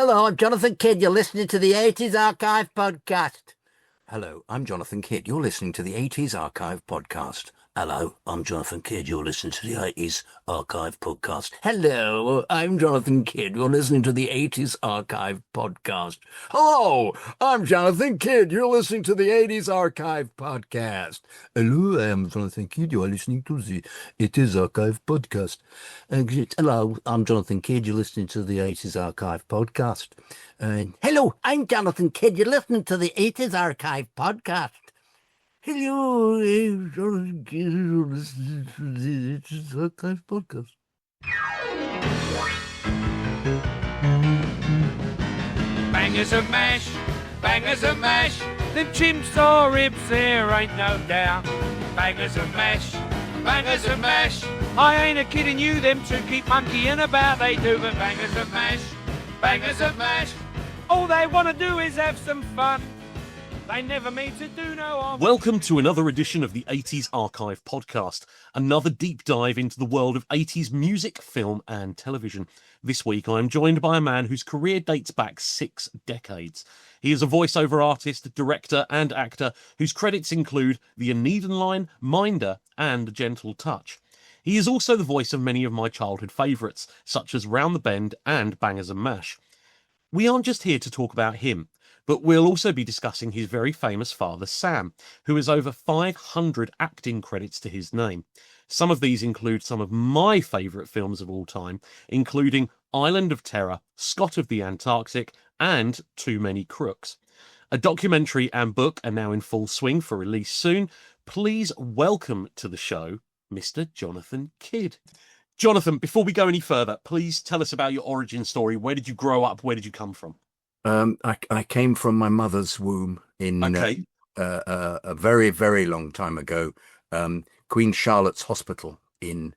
Hello, I'm Jonathan Kydd. You're listening to the 80s Archive Podcast. Hello, I'm Jonathan Kydd. You're listening to the 80s Archive Podcast. Hello, I'm Jonathan Kydd. You're listening to the 80s Archive Podcast. Hello, I'm Jonathan Kydd. You're listening to the 80s Archive Podcast. Hello, I'm Jonathan Kydd. You're listening to the 80s Archive Podcast. Hello, I'm Jonathan Kydd. You are listening to the 80s Archive Podcast. Hello, I'm Jonathan Kydd. You're listening to the 80s Archive Podcast. Hello, I'm Jonathan Kydd. You're listening to the 80s Archive Podcast. Hello, I'm Jonathan Kydd. You're listening to the 80s Archive Podcast. Bangers of mash, bangers of mash. Them chimps or ribs, there ain't no doubt. Bangers of mash, bangers of mash. I ain't a kidding you, them two keep monkeying about. They do, but bangers of mash, bangers of mash. All they want to do is have some fun. They never mean to do no harm. Welcome to another edition of the 80s Archive Podcast, another deep dive into the world of 80s music, film and television. This week I am joined by a man whose career dates back 6 decades. He is a voiceover artist, director and actor whose credits include The Aneiden Line, Minder and Gentle Touch. He is also the voice of many of my childhood favourites, such as Round the Bend and Bangers and Mash. We aren't just here to talk about him, but we'll also be discussing his very famous father, Sam, who has over 500 acting credits to his name. Some of these include some of my favourite films of all time, including Island of Terror, Scott of the Antarctic, and Too Many Crooks. A documentary and book are now in full swing for release soon. Please welcome to the show, Mr. Jonathan Kydd. Jonathan, before we go any further, please tell us about your origin story. Where did you grow up? Where did you come from? I came from my mother's womb in a very, very long time ago. Queen Charlotte's Hospital in,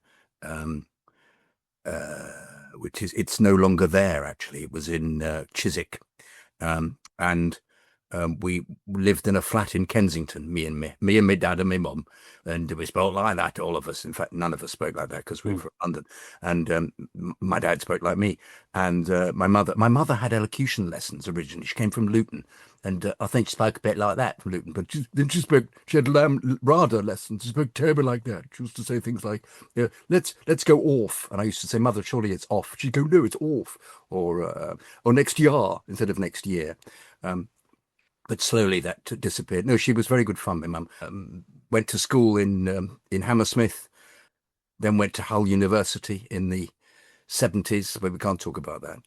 it's no longer there, actually. It was in Chiswick. And we lived in a flat in Kensington, me and my dad and my mum, and we spoke like that, all of us. In fact, none of us spoke like that because we were from London, and my dad spoke like me, and my mother had elocution lessons originally. She came from Luton, and I think she spoke a bit like that from Luton, but she had RADA lessons. She spoke terribly like that. She used to say things like, let's go off, and I used to say, Mother, surely it's off. She'd go, no, it's off, or next year instead of next year. But slowly that disappeared. No, she was very good fun, my mum. Went to school in Hammersmith, then went to Hull University in the 70s, but we can't talk about that.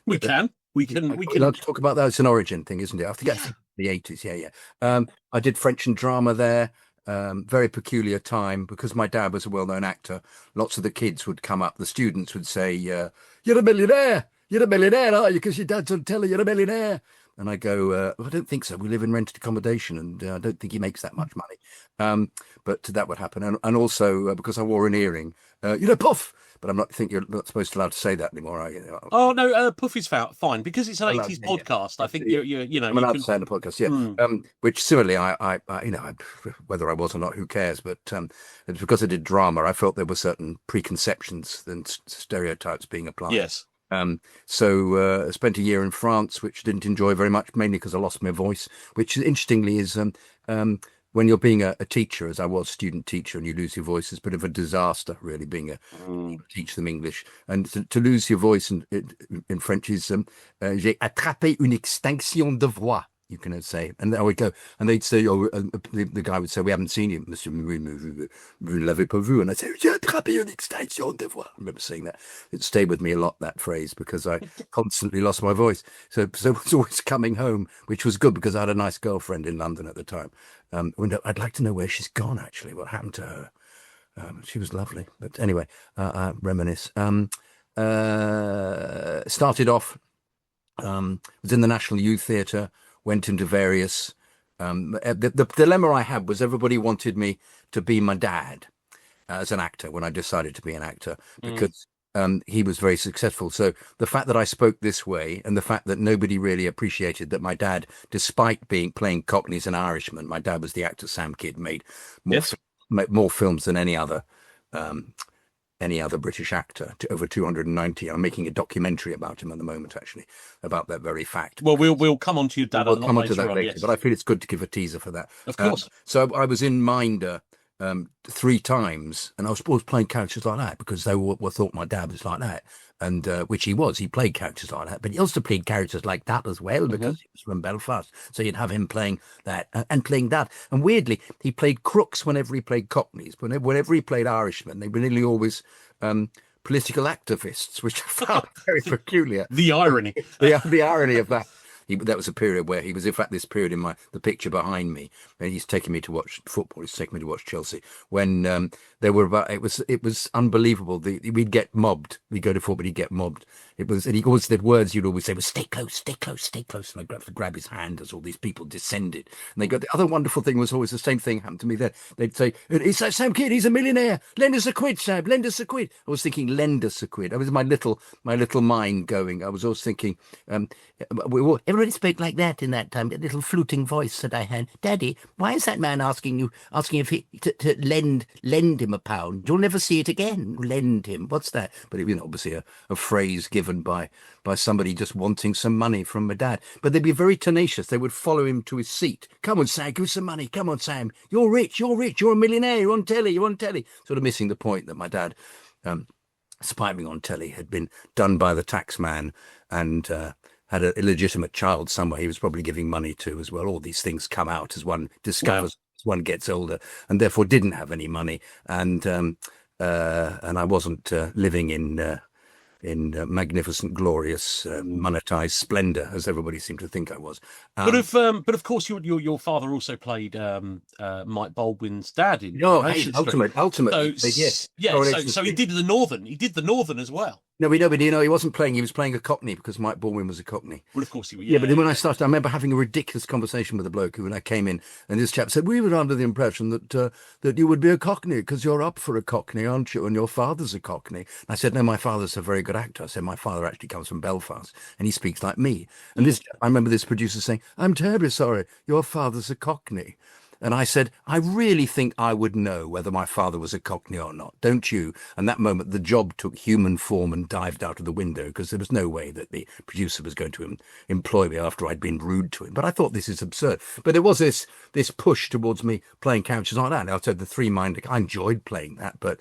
We can. Let's talk about that. It's an origin thing, isn't it? I forget the 80s, yeah. I did French and drama there. Very peculiar time, because my dad was a well-known actor. Lots of the kids would come up, the students would say, you're a millionaire, are you? Because your dad's on telly, you're a millionaire. And I go, I don't think so. We live in rented accommodation, and I don't think he makes that much money. But that would happen. And also, because I wore an earring, puff. But I think you're not supposed to allowed to say that anymore, are you? Oh, no, puff is fine. Because it's an 80s podcast, yeah. I think I'm allowed to say in the podcast, yeah. Which similarly, I whether I was or not, who cares? But it's because I did drama, I felt there were certain preconceptions and stereotypes being applied. Yes. So I spent a year in France, which I didn't enjoy very much, mainly because I lost my voice, which interestingly is when you're being a teacher, as I was student teacher, and you lose your voice, it's a bit of a disaster, really, being teach them English. And to lose your voice in French is j'ai attrapé une extinction de voix. You can say, and I would go, and they'd say, the guy would say, we haven't seen you, Monsieur, vous ne l'avez pas vu. And I'd say, j'ai attrapé une extinction de voix. I remember saying that. It stayed with me a lot, that phrase, because I constantly lost my voice. So I was always coming home, which was good because I had a nice girlfriend in London at the time. I'd like to know where she's gone, actually, what happened to her. She was lovely. But anyway, I reminisce. Started off, was in the National Youth Theatre, went into various the dilemma I had was everybody wanted me to be my dad as an actor when I decided to be an actor, because he was very successful. So the fact that I spoke this way, and the fact that nobody really appreciated that my dad, despite playing Cockneys and Irishmen, my dad was the actor Sam Kydd, made more films than any other any other British actor, to over 290. I'm making a documentary about him at the moment, actually, about that very fact. Well, we'll come on to your dad. We'll come on to that later, yes. but I feel it's good to give a teaser for that. Of course. So I was in Minder 3 times, and I was always playing characters like that because they were thought my dad was like that, and which he was. He played characters like that, but he also played characters like that as well because he was from Belfast. So you'd have him playing that and playing that. And weirdly, he played crooks whenever he played Cockneys. Whenever he played Irishmen, they were nearly always political activists, which I found very peculiar. The irony. The irony of that. That was a period where he was, in fact, this period in the picture behind me, and he's taking me to watch football. He's taking me to watch Chelsea when there were it was unbelievable. We'd get mobbed. We'd go to football, he'd get mobbed. And he always, the words you'd always say was "stay close, stay close, stay close." And I'd have to grab his hand as all these people descended. And they got, the other wonderful thing was always the same thing happened to me there. They'd say, "It's that Sam Kydd, he's a millionaire. Lend us a quid, Sam. Lend us a quid." I was thinking, "Lend us a quid." I was my little mind going. I was always thinking, everybody spoke like that in that time. That little fluting voice that I had. "Daddy, why is that man asking if he to lend him a pound? You'll never see it again. Lend him. What's that?" But it, obviously a phrase given by somebody just wanting some money from my dad. But they'd be very tenacious. They would follow him to his seat. "Come on, Sam, give us some money. Come on, Sam. You're rich. You're a millionaire. You're on telly. Sort of missing the point that my dad, spying on telly, had been done by the tax man and had an illegitimate child somewhere he was probably giving money to as well. All these things come out as one discovers, as one gets older, and therefore didn't have any money. And I wasn't living in magnificent, glorious, monetized splendor, as everybody seemed to think I was. But of course, your father also played Mike Baldwin's dad in. Ultimate. So, Yes. So he did the Northern. He did the Northern as well. No, but he wasn't playing. He was playing a Cockney because Mike Baldwin was a Cockney. Well, of course he was. Yeah, but then when I started, I remember having a ridiculous conversation with a bloke when I came in, and this chap said, "We were under the impression that you would be a Cockney because you're up for a Cockney, aren't you? And your father's a Cockney." And I said, "No, my father's a very good actor." I said, "My father actually comes from Belfast, and he speaks like me." And I remember this producer saying, "I'm terribly sorry, your father's a Cockney." And I said, "I really think I would know whether my father was a Cockney or not, don't you?" And that moment, the job took human form and dived out of the window because there was no way that the producer was going to employ me after I'd been rude to him. But I thought, this is absurd. But there was this push towards me playing characters like that. And I said, the three-minded, I enjoyed playing that. But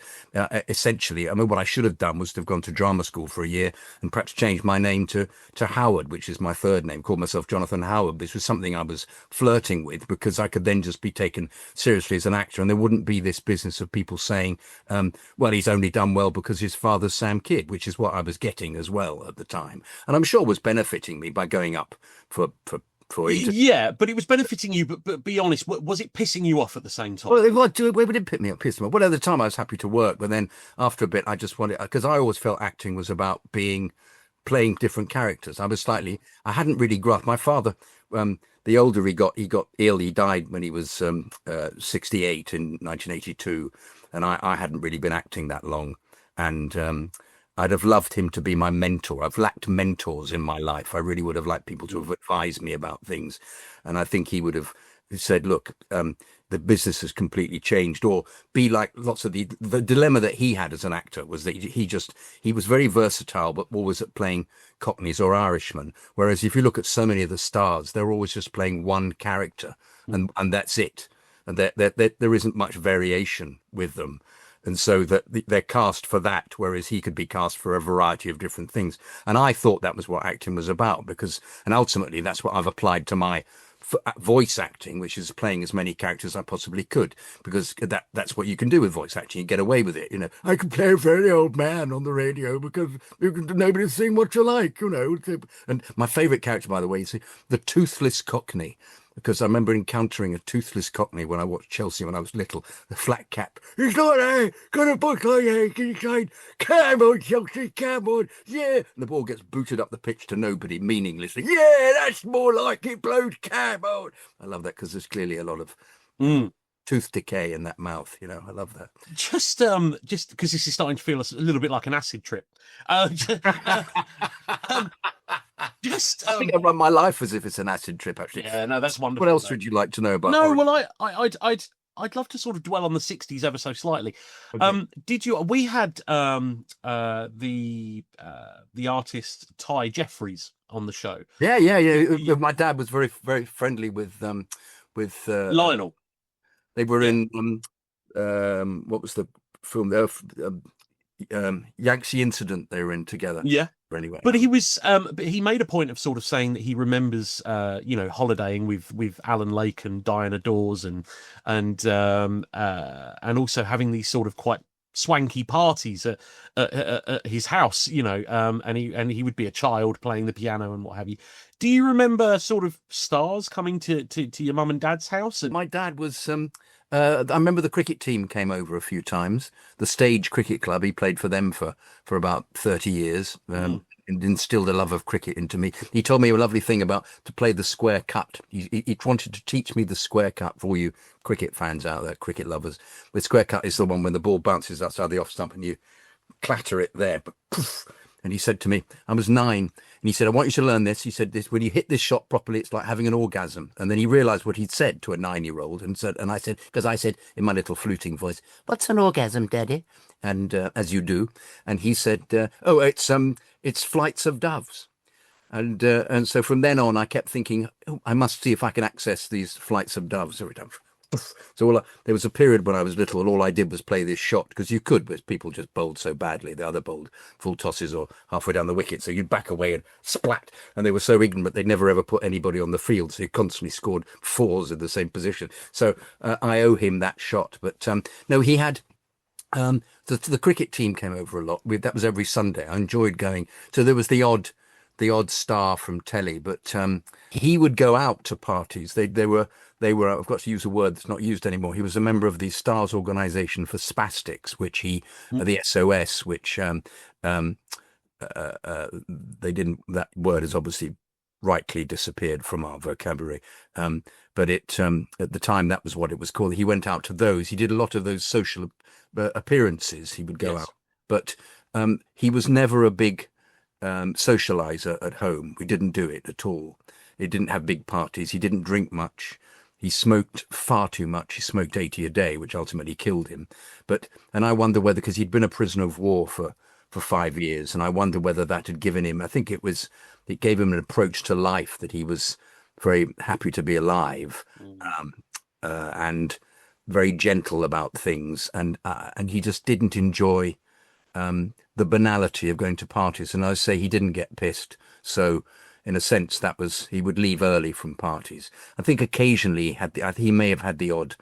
essentially, I mean, what I should have done was to have gone to drama school for a year and perhaps changed my name to Howard, which is my third name, called myself Jonathan Howard. This was something I was flirting with because I could then just be taken seriously as an actor, and there wouldn't be this business of people saying, well, he's only done well because his father's Sam Kydd, which is what I was getting as well at the time, and I'm sure was benefiting me by going up for yeah, but it was benefiting you. But be honest, was it pissing you off at the same time? Well, it didn't piss me off. Well, at the time I was happy to work, but then after a bit, I just wanted, because I always felt acting was about playing different characters. I hadn't really grasped. My father, the older he got ill. He died when he was 68 in 1982, and I hadn't really been acting that long, and I'd have loved him to be my mentor. I've lacked mentors in my life. I really would have liked people to have advised me about things, and I think he would have said, "Look, the business has completely changed," or be like lots of the dilemma that he had as an actor was that he was very versatile, but always at playing Cockneys or Irishmen. Whereas if you look at so many of the stars, they're always just playing one character, and that's it. And there isn't much variation with them. And so that they're cast for that, whereas he could be cast for a variety of different things. And I thought that was what acting was about, and ultimately that's what I've applied to my voice acting, which is playing as many characters as I possibly could, because that's what you can do with voice acting. You get away with it. I can play a very old man on the radio because nobody's sing what you like, And my favourite character, by the way, is the toothless Cockney. Because I remember encountering a toothless Cockney when I watched Chelsea when I was little. The flat cap. "He's not there. Got a book like inside. Come on, Chelsea, come on. Yeah." And the ball gets booted up the pitch to nobody, meaninglessly. "Yeah, that's more like it, blows. Come on." I love that because there's clearly a lot of tooth decay in that mouth. I love that. Just because this is starting to feel a little bit like an acid trip. I think I run my life as if it's an acid trip, actually. Yeah, no, that's wonderful. What else would you like to know about? No, Oregon? well, I'd love to sort of dwell on the 60s ever so slightly. Okay. Did you? We had the artist Ty Jeffries on the show. Yeah. My dad was very, very friendly with Lionel. They were in what was the film? Yangtze Incident. They were in together. Yeah. Anyway, but he was but he made a point of sort of saying that he remembers holidaying with Alan Lake and Diana Dawes and also having these sort of quite swanky parties at his house, and he would be a child playing the piano and what have you. Do you remember sort of stars coming to your mum and dad's house? My dad was I remember the cricket team came over a few times. The Stage Cricket Club, he played for them for about 30 years, and instilled a love of cricket into me. He told me a lovely thing about to play the square cut. He wanted to teach me the square cut for all you cricket fans out there, cricket lovers. The square cut is the one when the ball bounces outside the off stump and you clatter it there. But poof. And he said to me, I was 9, and he said, I want you to learn this. He said, this when you hit this shot properly, it's like having an orgasm. And then he realized what he'd said to a 9-year-old and I said, because I said in my little fluting voice, what's an orgasm, Daddy? And as you do. And he said, it's flights of doves. And so from then on, I kept thinking, I must see if I can access these flights of doves every time. So there was a period when I was little and all I did was play this shot, because you could, but people just bowled so badly. The other bowled full tosses or halfway down the wicket, so you'd back away and splat. And they were so ignorant they'd never ever put anybody on the field, so he constantly scored 4s in the same position. So I owe him that shot. But no, he had the cricket team came over a lot. That was every Sunday. I enjoyed going. So there was the odd star from telly, but he would go out to parties. They were I've got to use a word that's not used anymore. He was a member of the Stars Organisation for Spastics, which the SOS, which they didn't. That word has obviously rightly disappeared from our vocabulary. But it at the time that was what it was called. He went out to those. He did a lot of those social appearances. He would go out, but he was never a big socializer at home. We didn't do it at all. He didn't have big parties. He didn't drink much. He smoked far too much. He smoked 80 a day, which ultimately killed him. And I wonder whether, because he'd been a prisoner of war for 5 years, and I wonder whether that had given him, I think it gave him an approach to life that he was very happy to be alive, and very gentle about things. And he just didn't enjoy the banality of going to parties. And I say he didn't get pissed. So in a sense, he would leave early from parties. I think occasionally he may have had the odd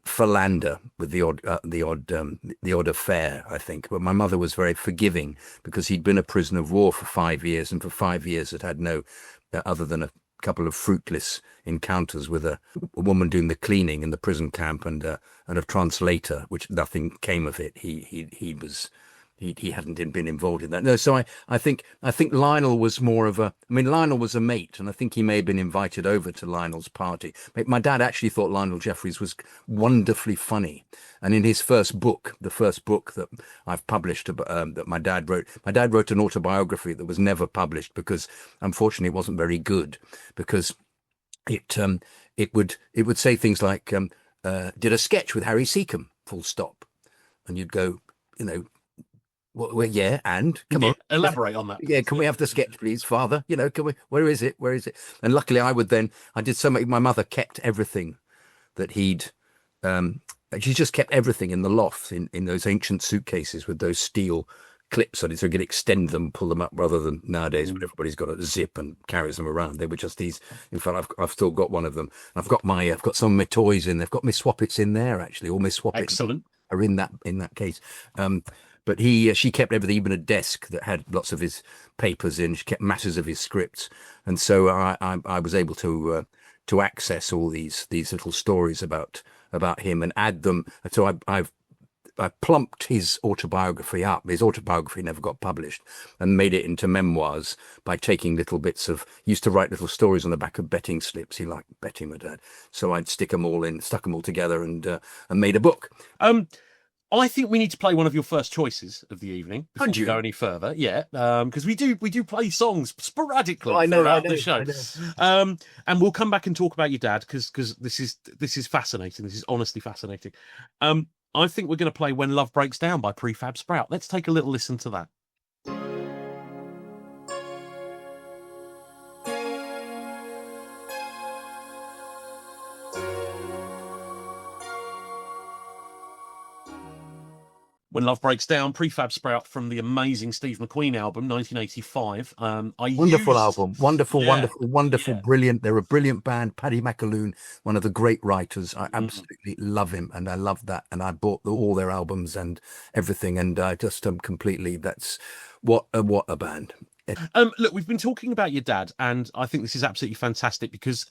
philander with the odd affair, I think. But my mother was very forgiving, because he'd been a prisoner of war for 5 years, and for 5 years had no other than a couple of fruitless encounters with a woman doing the cleaning in the prison camp and a translator, which nothing came of it. He hadn't been involved in that. No, so I think Lionel was more of Lionel was a mate, and I think he may have been invited over to Lionel's party. My dad actually thought Lionel Jeffries was wonderfully funny. And in his first book, the first book that I've published, that my dad wrote an autobiography that was never published because unfortunately it wasn't very good, because it would say things like, did a sketch with Harry Seacombe, full stop. And you'd go, well, yeah, and come on, elaborate on that. Yeah, can we have the sketch, please, Father? Can we? Where is it? And luckily, I did so much. My mother kept everything that he'd. She just kept everything in the loft in those ancient suitcases with those steel clips on it, so you could extend them, pull them up, rather than nowadays when everybody's got a zip and carries them around. They were just these. In fact, I've still got one of them. I've got some of my toys in. They've got Miss Swappets in there, actually. All Miss Swappets. Excellent. Are in that case. But she kept everything, even a desk that had lots of his papers in. She kept masses of his scripts, and so I was able to access all these little stories about him and add them. So I plumped his autobiography up. His autobiography never got published, and made it into memoirs by taking little bits of. He used to write little stories on the back of betting slips. He liked betting, my dad. So I'd stuck them all together, and made a book. I think we need to play one of your first choices of the evening before Don't we you? go any further. Yeah, because we do play songs sporadically I know, throughout I the show. And we'll come back and talk about your dad because this is fascinating. This is honestly fascinating. I think we're going to play "When Love Breaks Down" by Prefab Sprout. Let's take a little listen to that. When Love Breaks Down, Prefab Sprout from the amazing Steve McQueen album, 1985. Wonderful album. Wonderful, Yeah, wonderful, yeah. brilliant. They're a brilliant band. Paddy McAloon, one of the great writers. I Mm. absolutely love him, and I love that. And I bought all their albums and everything, and I just completely. That's what a band. Look, we've been talking about your dad, and I think this is absolutely fantastic because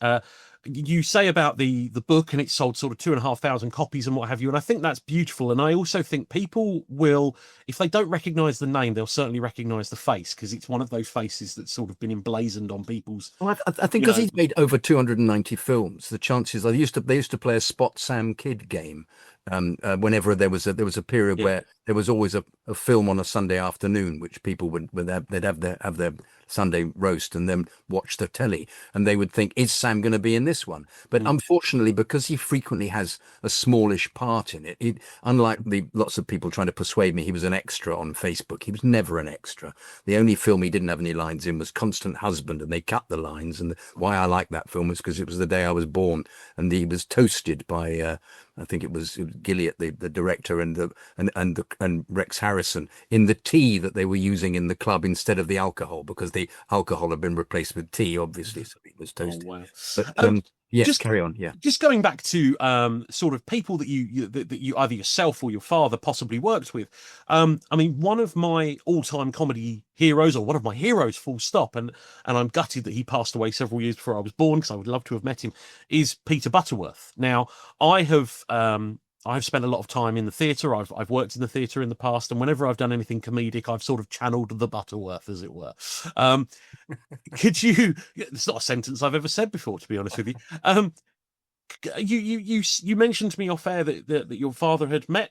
you say about the book, and it's sold sort of 2,500 copies and what have you, and I think that's beautiful. And I also think people will, if they don't recognise the name, they'll certainly recognise the face because it's one of those faces that's sort of been emblazoned on people's. Well, I think because he's made over 290 films, the chances they used to play a Spot Sam Kydd game. Whenever there was a period where there was always a film on a Sunday afternoon, which people they'd have their Sunday roast and then watch the telly, and they would think, is Sam going to be in this one? But unfortunately, because he frequently has a smallish part in it, unlike lots of people trying to persuade me he was an extra on Facebook, he was never an extra. The only film he didn't have any lines in was Constant Husband, and they cut the lines. And why I like that film was because it was the day I was born, and he was toasted by I think it was Gilliat, the director, and Rex Harrison, in the tea that they were using in the club instead of the alcohol, because the alcohol had been replaced with tea, obviously, so it was toasted. Oh, wow. But yes, carry on. Yeah. Just going back to sort of people that you either yourself or your father possibly worked with. I mean, one of my all-time comedy heroes, or one of my heroes, full stop, and I'm gutted that he passed away several years before I was born because I would love to have met him, is Peter Butterworth. Now, I've spent a lot of time in the theatre. I've worked in the theatre in the past, and whenever I've done anything comedic, I've sort of channeled the Butterworth, as it were. Could you? It's not a sentence I've ever said before, to be honest with you. You mentioned to me off air that your father had met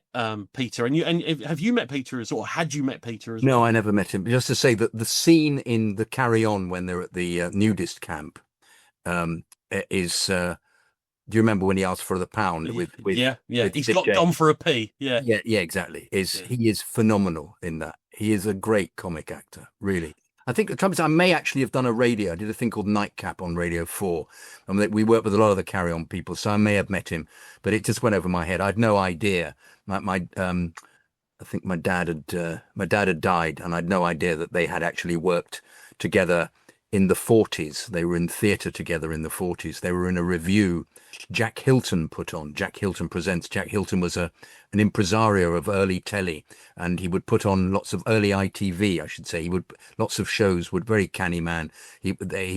Peter, and have you met Peter or had you met Peter as well? No, I never met him. Just to say that the scene in the Carry On when they're at the nudist camp is. Do you remember when he asked for the pound with yeah. With He's Dick gone for a pee. Yeah, exactly. He is phenomenal in that. He is a great comic actor, really. I think the trouble is I may actually have done a radio. I did a thing called Nightcap on Radio 4. And we worked with a lot of the Carry On people, so I may have met him, but it just went over my head. I had no idea. I think my dad had died, and I had no idea that they had actually worked together in the 40s. They were in theatre together in the 40s. They were in a review Jack Hilton put on. Jack Hilton Presents. Jack Hilton was an impresario of early telly, and he would put on lots of early ITV, I should say. He would lots of shows. Would very canny man. He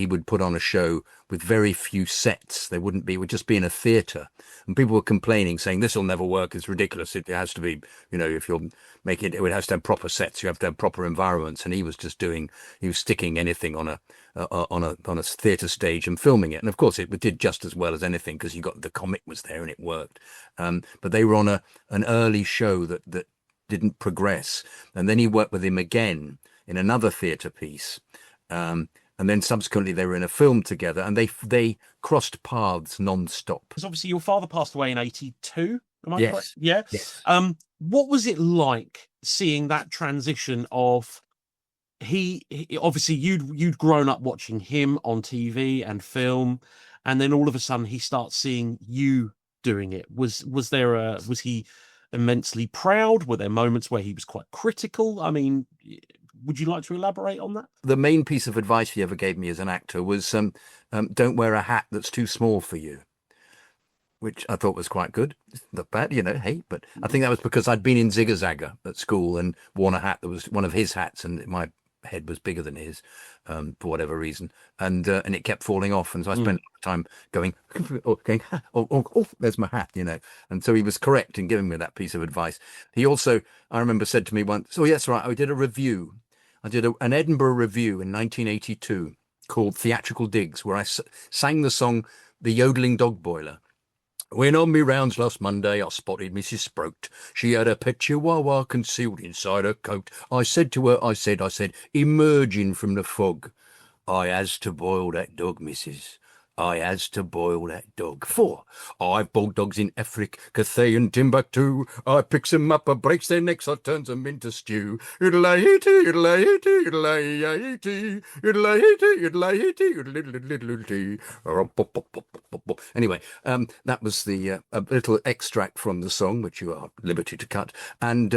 would put on a show with very few sets. It would just be in a theatre, and people were complaining, saying this will never work. It's ridiculous. It has to be, if you're making it has to have proper sets. You have to have proper environments. And he was sticking anything on a theatre stage and filming it. And of course, it did just as well as anything because the comic was there and it worked. But they were on an early show that didn't progress, and then he worked with him again in another theatre piece. And then subsequently they were in a film together, and they crossed paths non-stop. Because obviously your father passed away in 82. Am I Yes. correct? Yeah. Yes. What was it like seeing that transition of he obviously you'd grown up watching him on TV and film, and then all of a sudden he starts seeing you doing it. Was he immensely proud? Were there moments where he was quite critical? I mean, would you like to elaborate on that? The main piece of advice he ever gave me as an actor was don't wear a hat that's too small for you, which I thought was quite good. Not bad, hey, but I think that was because I'd been in Zigga Zagga at school and worn a hat that was one of his hats, and my head was bigger than his for whatever reason, and it kept falling off, and so I spent a lot of time going there's my hat, and so he was correct in giving me that piece of advice. He also, I remember, said to me once, yes, right, I did a review. I did an Edinburgh review in 1982 called Theatrical Digs, where I sang the song The Yodeling Dog Boiler. When on me rounds last Monday, I spotted Mrs. Sproat. She had a pet chihuahua concealed inside her coat. I said to her, I said, emerging from the fog, I has to boil that dog, missus. I has to boil that dog. For I've boiled dogs in Africa, Cathay and Timbuktu. I picks them up, I breaks their necks, I turns them into stew. Idle-a-hitty, idle-a-hitty, idle-a-hitty, idle-a-hitty, idle-a-hitty, idle-a-hitty. Anyway, that was the a little extract from the song, which you are at liberty to cut. And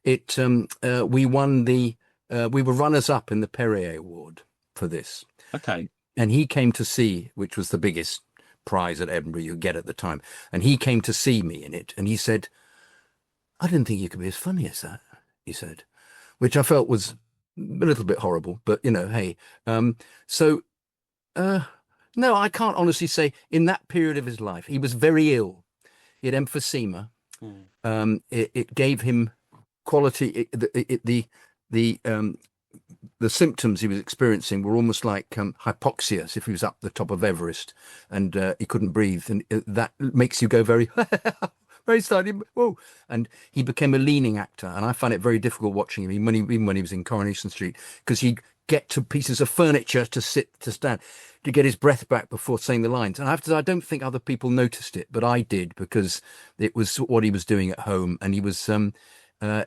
we won we were runners-up in the Perrier Award for this. Okay. And he came to see, which was the biggest prize at Edinburgh you get at the time. And he came to see me in it. And he said, I didn't think you could be as funny as that, he said, which I felt was a little bit horrible. But, you know, hey, no, I can't honestly say in that period of his life, he was very ill. He had emphysema. It gave him quality. The symptoms he was experiencing were almost like hypoxia, as if he was up the top of Everest and he couldn't breathe. And that makes you go very, very slightly, whoa. And he became a leaning actor. And I found it very difficult watching him, even when he was in Coronation Street, because he'd get to pieces of furniture to stand, to get his breath back before saying the lines. And I don't think other people noticed it, but I did, because it was what he was doing at home. And he was,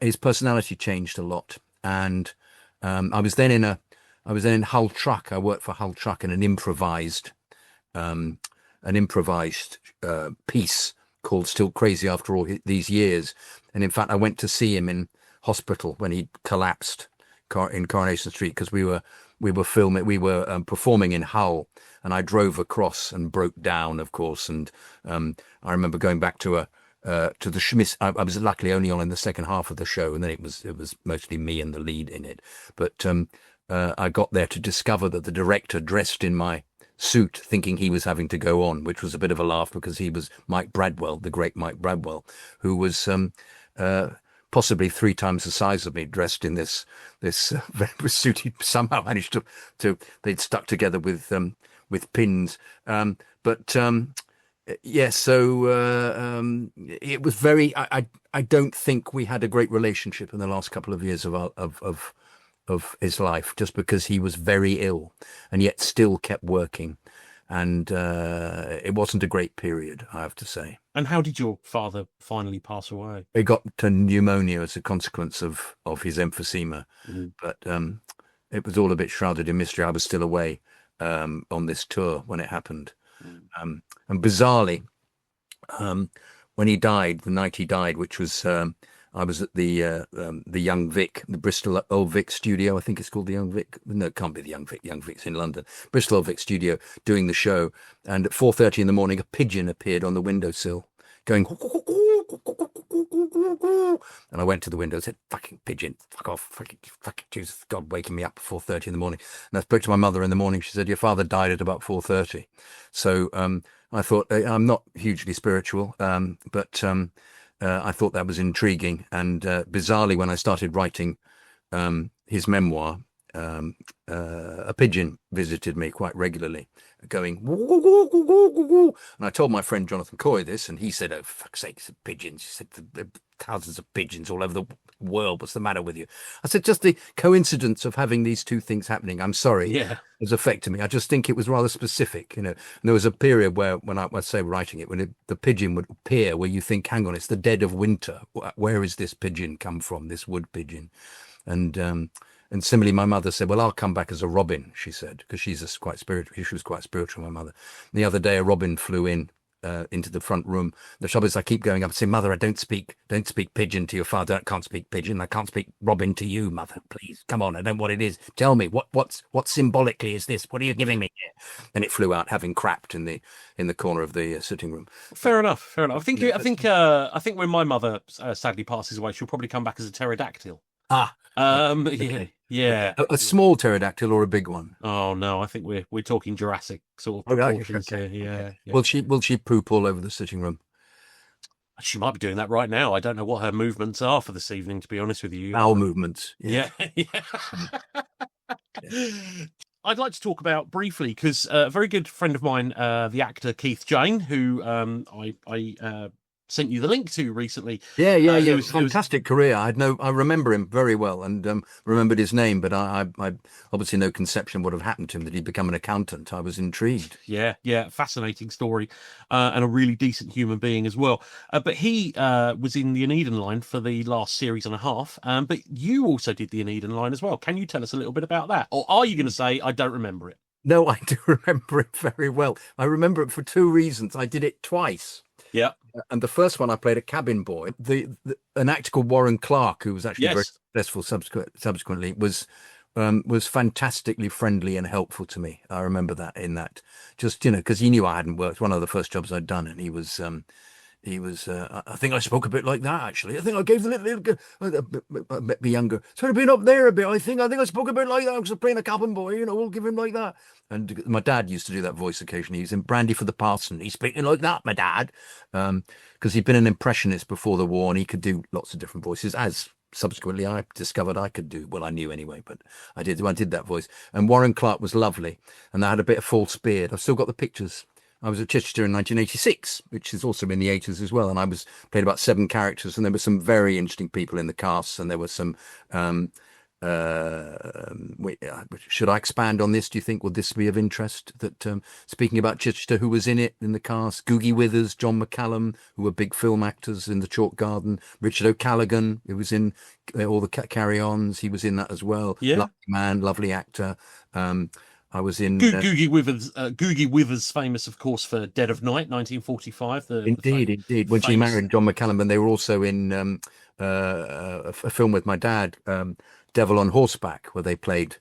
his personality changed a lot. And I was then in Hull Truck. I worked for Hull Truck in an improvised piece called Still Crazy After All These Years. And in fact, I went to see him in hospital when he collapsed in Coronation Street, because we were performing in Hull, and I drove across and broke down, of course. And I remember going back to the Schmiss. I was luckily only on in the second half of the show, and then it was mostly me and the lead in it. But I got there to discover that the director dressed in my suit, thinking he was having to go on, which was a bit of a laugh, because he was Mike Bradwell, the great Mike Bradwell, who was possibly 3 times the size of me, dressed in this suit. He somehow managed to they'd stuck together with pins. Yes, so it was very. I don't think we had a great relationship in the last couple of years of his life, just because he was very ill and yet still kept working, and it wasn't a great period, I have to say. And how did your father finally pass away? He got to pneumonia as a consequence of his emphysema, but it was all a bit shrouded in mystery. I was still away on this tour when it happened. And bizarrely, when he died, the night he died, which was, I was at the Young Vic, the Bristol Old Vic studio. I think it's called the Young Vic. No, it can't be the Young Vic. Young Vic's in London. Bristol Old Vic studio, doing the show. And at 4:30 in the morning, a pigeon appeared on the windowsill, going. And I went to the window and said, "Fucking pigeon, fuck off, fucking Jesus, God, waking me up at 4:30 in the morning." And I spoke to my mother in the morning. She said, "Your father died at about 4:30. So I thought, I'm not hugely spiritual, but I thought that was intriguing. And bizarrely, when I started writing his memoir, a pigeon visited me quite regularly, going woo, woo, woo, woo, woo, woo. And I told my friend Jonathan Kydd this, and he said, "Oh, fuck's sake, it's pigeons." He said, "There are thousands of pigeons all over the world. What's the matter with you?" I said, "Just the coincidence of having these two things happening, I'm sorry, has affected me. I just think it was rather specific, you know." And there was a period where, when I say writing it, when the pigeon would appear, where you think, hang on, it's the dead of winter. Where is this pigeon come from, this wood pigeon? And similarly, my mother said, "Well, I'll come back as a robin," she said, because she's quite spiritual. She was quite spiritual, my mother. And the other day, a robin flew into the front room. The trouble is, I keep going up and saying, "Mother, I don't speak pigeon to your father. I can't speak pigeon. I can't speak robin to you, Mother. Please, come on. I don't know what it is. Tell me what symbolically is this? What are you giving me here?" And it flew out, having crapped in the corner of the sitting room. Fair enough. I think when my mother sadly passes away, she'll probably come back as a pterodactyl. Okay. Yeah. A small pterodactyl or a big one? Oh no, I think we're talking Jurassic sort of proportions here. Yeah. Will she poop all over the sitting room? She might be doing that right now. I don't know what her movements are for this evening, to be honest with you. Bowel movements. Yeah. I'd like to talk about briefly, because a very good friend of mine, the actor Keith Jane, who I sent you the link to recently. Yeah. It was Fantastic career. I remember him very well, and remembered his name, but I obviously no conception what would have happened to him, that he'd become an accountant. I was intrigued. Yeah, fascinating story, and a really decent human being as well. But he was in the Aeneid line for the last series and a half. But you also did the Aeneid line as well. Can you tell us a little bit about that, or are you going to say I don't remember it? No, I do remember it very well. I remember it for two reasons. I did it twice. Yeah. And the first one, I played a cabin boy. An actor called Warren Clark, who was actually very successful subsequently, was fantastically friendly and helpful to me. I remember that just, because he knew I hadn't worked. One of the first jobs I'd done, and he was. I think I spoke a bit like that, actually. I think I gave the little bit younger. Sort of been up there a bit. I think I spoke a bit like that because I'm playing a cabin boy. We'll give him like that. And my dad used to do that voice occasionally. He's in Brandy for the Parson. He's speaking like that, my dad, because he'd been an impressionist before the war, and he could do lots of different voices, as subsequently I discovered I could do. Well, I knew anyway, but I did that voice. And Warren Clark was lovely, and I had a bit of false beard. I've still got the pictures. I was at Chichester in 1986, which is also in the 80s as well, and I played about 7 characters, and there were some very interesting people in the cast, and there were some. Should I expand on this? Do you think would this be of interest? That speaking about Chichester, who was in the cast, Googie Withers, John McCallum, who were big film actors in The Chalk Garden, Richard O'Callaghan, who was in all the Carry-Ons, he was in that as well. Yeah, lovely man, lovely actor. I was in Googie Withers, famous, of course, for Dead of Night, 1945. Indeed. When she married John McCallum, and they were also in a film with my dad, Devil on Horseback, where they played.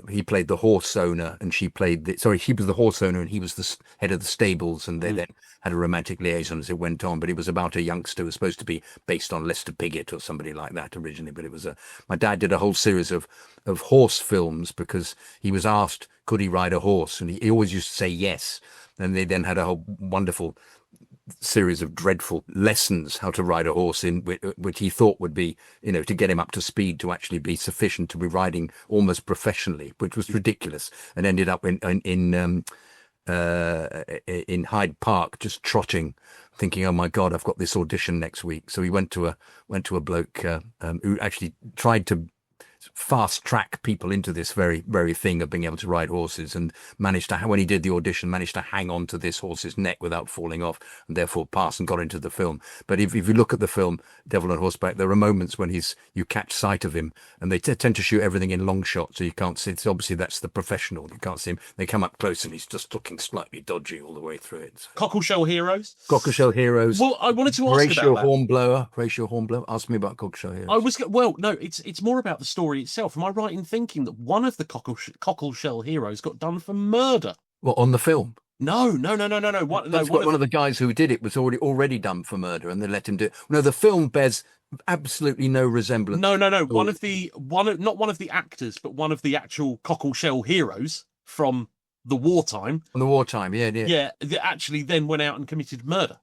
He played the horse owner, and she played he was the horse owner, and he was the head of the stables, and they then had a romantic liaison as it went on. But it was about a youngster who was supposed to be based on Lester Piggott or somebody like that originally. But it was my dad did a whole series of horse films, because he was asked, could he ride a horse? And he always used to say yes. And they then had a whole wonderful series of dreadful lessons how to ride a horse, in which he thought would be, to get him up to speed to actually be sufficient to be riding almost professionally, which was ridiculous, and ended up in Hyde Park just trotting, thinking, oh my God, I've got this audition next week. So he went to a bloke who actually tried to fast track people into this very, very thing of being able to ride horses, and managed to, when he did the audition, managed to hang on to this horse's neck without falling off, and therefore passed and got into the film. But if you look at the film Devil on Horseback, there are moments when you catch sight of him, and they tend to shoot everything in long shot, so you can't see. It's obviously that's the professional. You can't see him. They come up close, and he's just looking slightly dodgy all the way through it. So. Cockleshell Heroes. Cockleshell Heroes. Well, I wanted to ask about that. Horatio Hornblower. Ask me about Cockleshell Heroes. No, it's more about the story itself. Am I right in thinking that one of the Cockleshell Heroes got done for murder? Well, on the film? No. One of the guys who did it was already done for murder, and they let him do it. No, the film bears absolutely no resemblance. No. Not one of the actors, but one of the actual Cockleshell Heroes from the wartime. From the wartime, yeah. Yeah, that actually then went out and committed murder.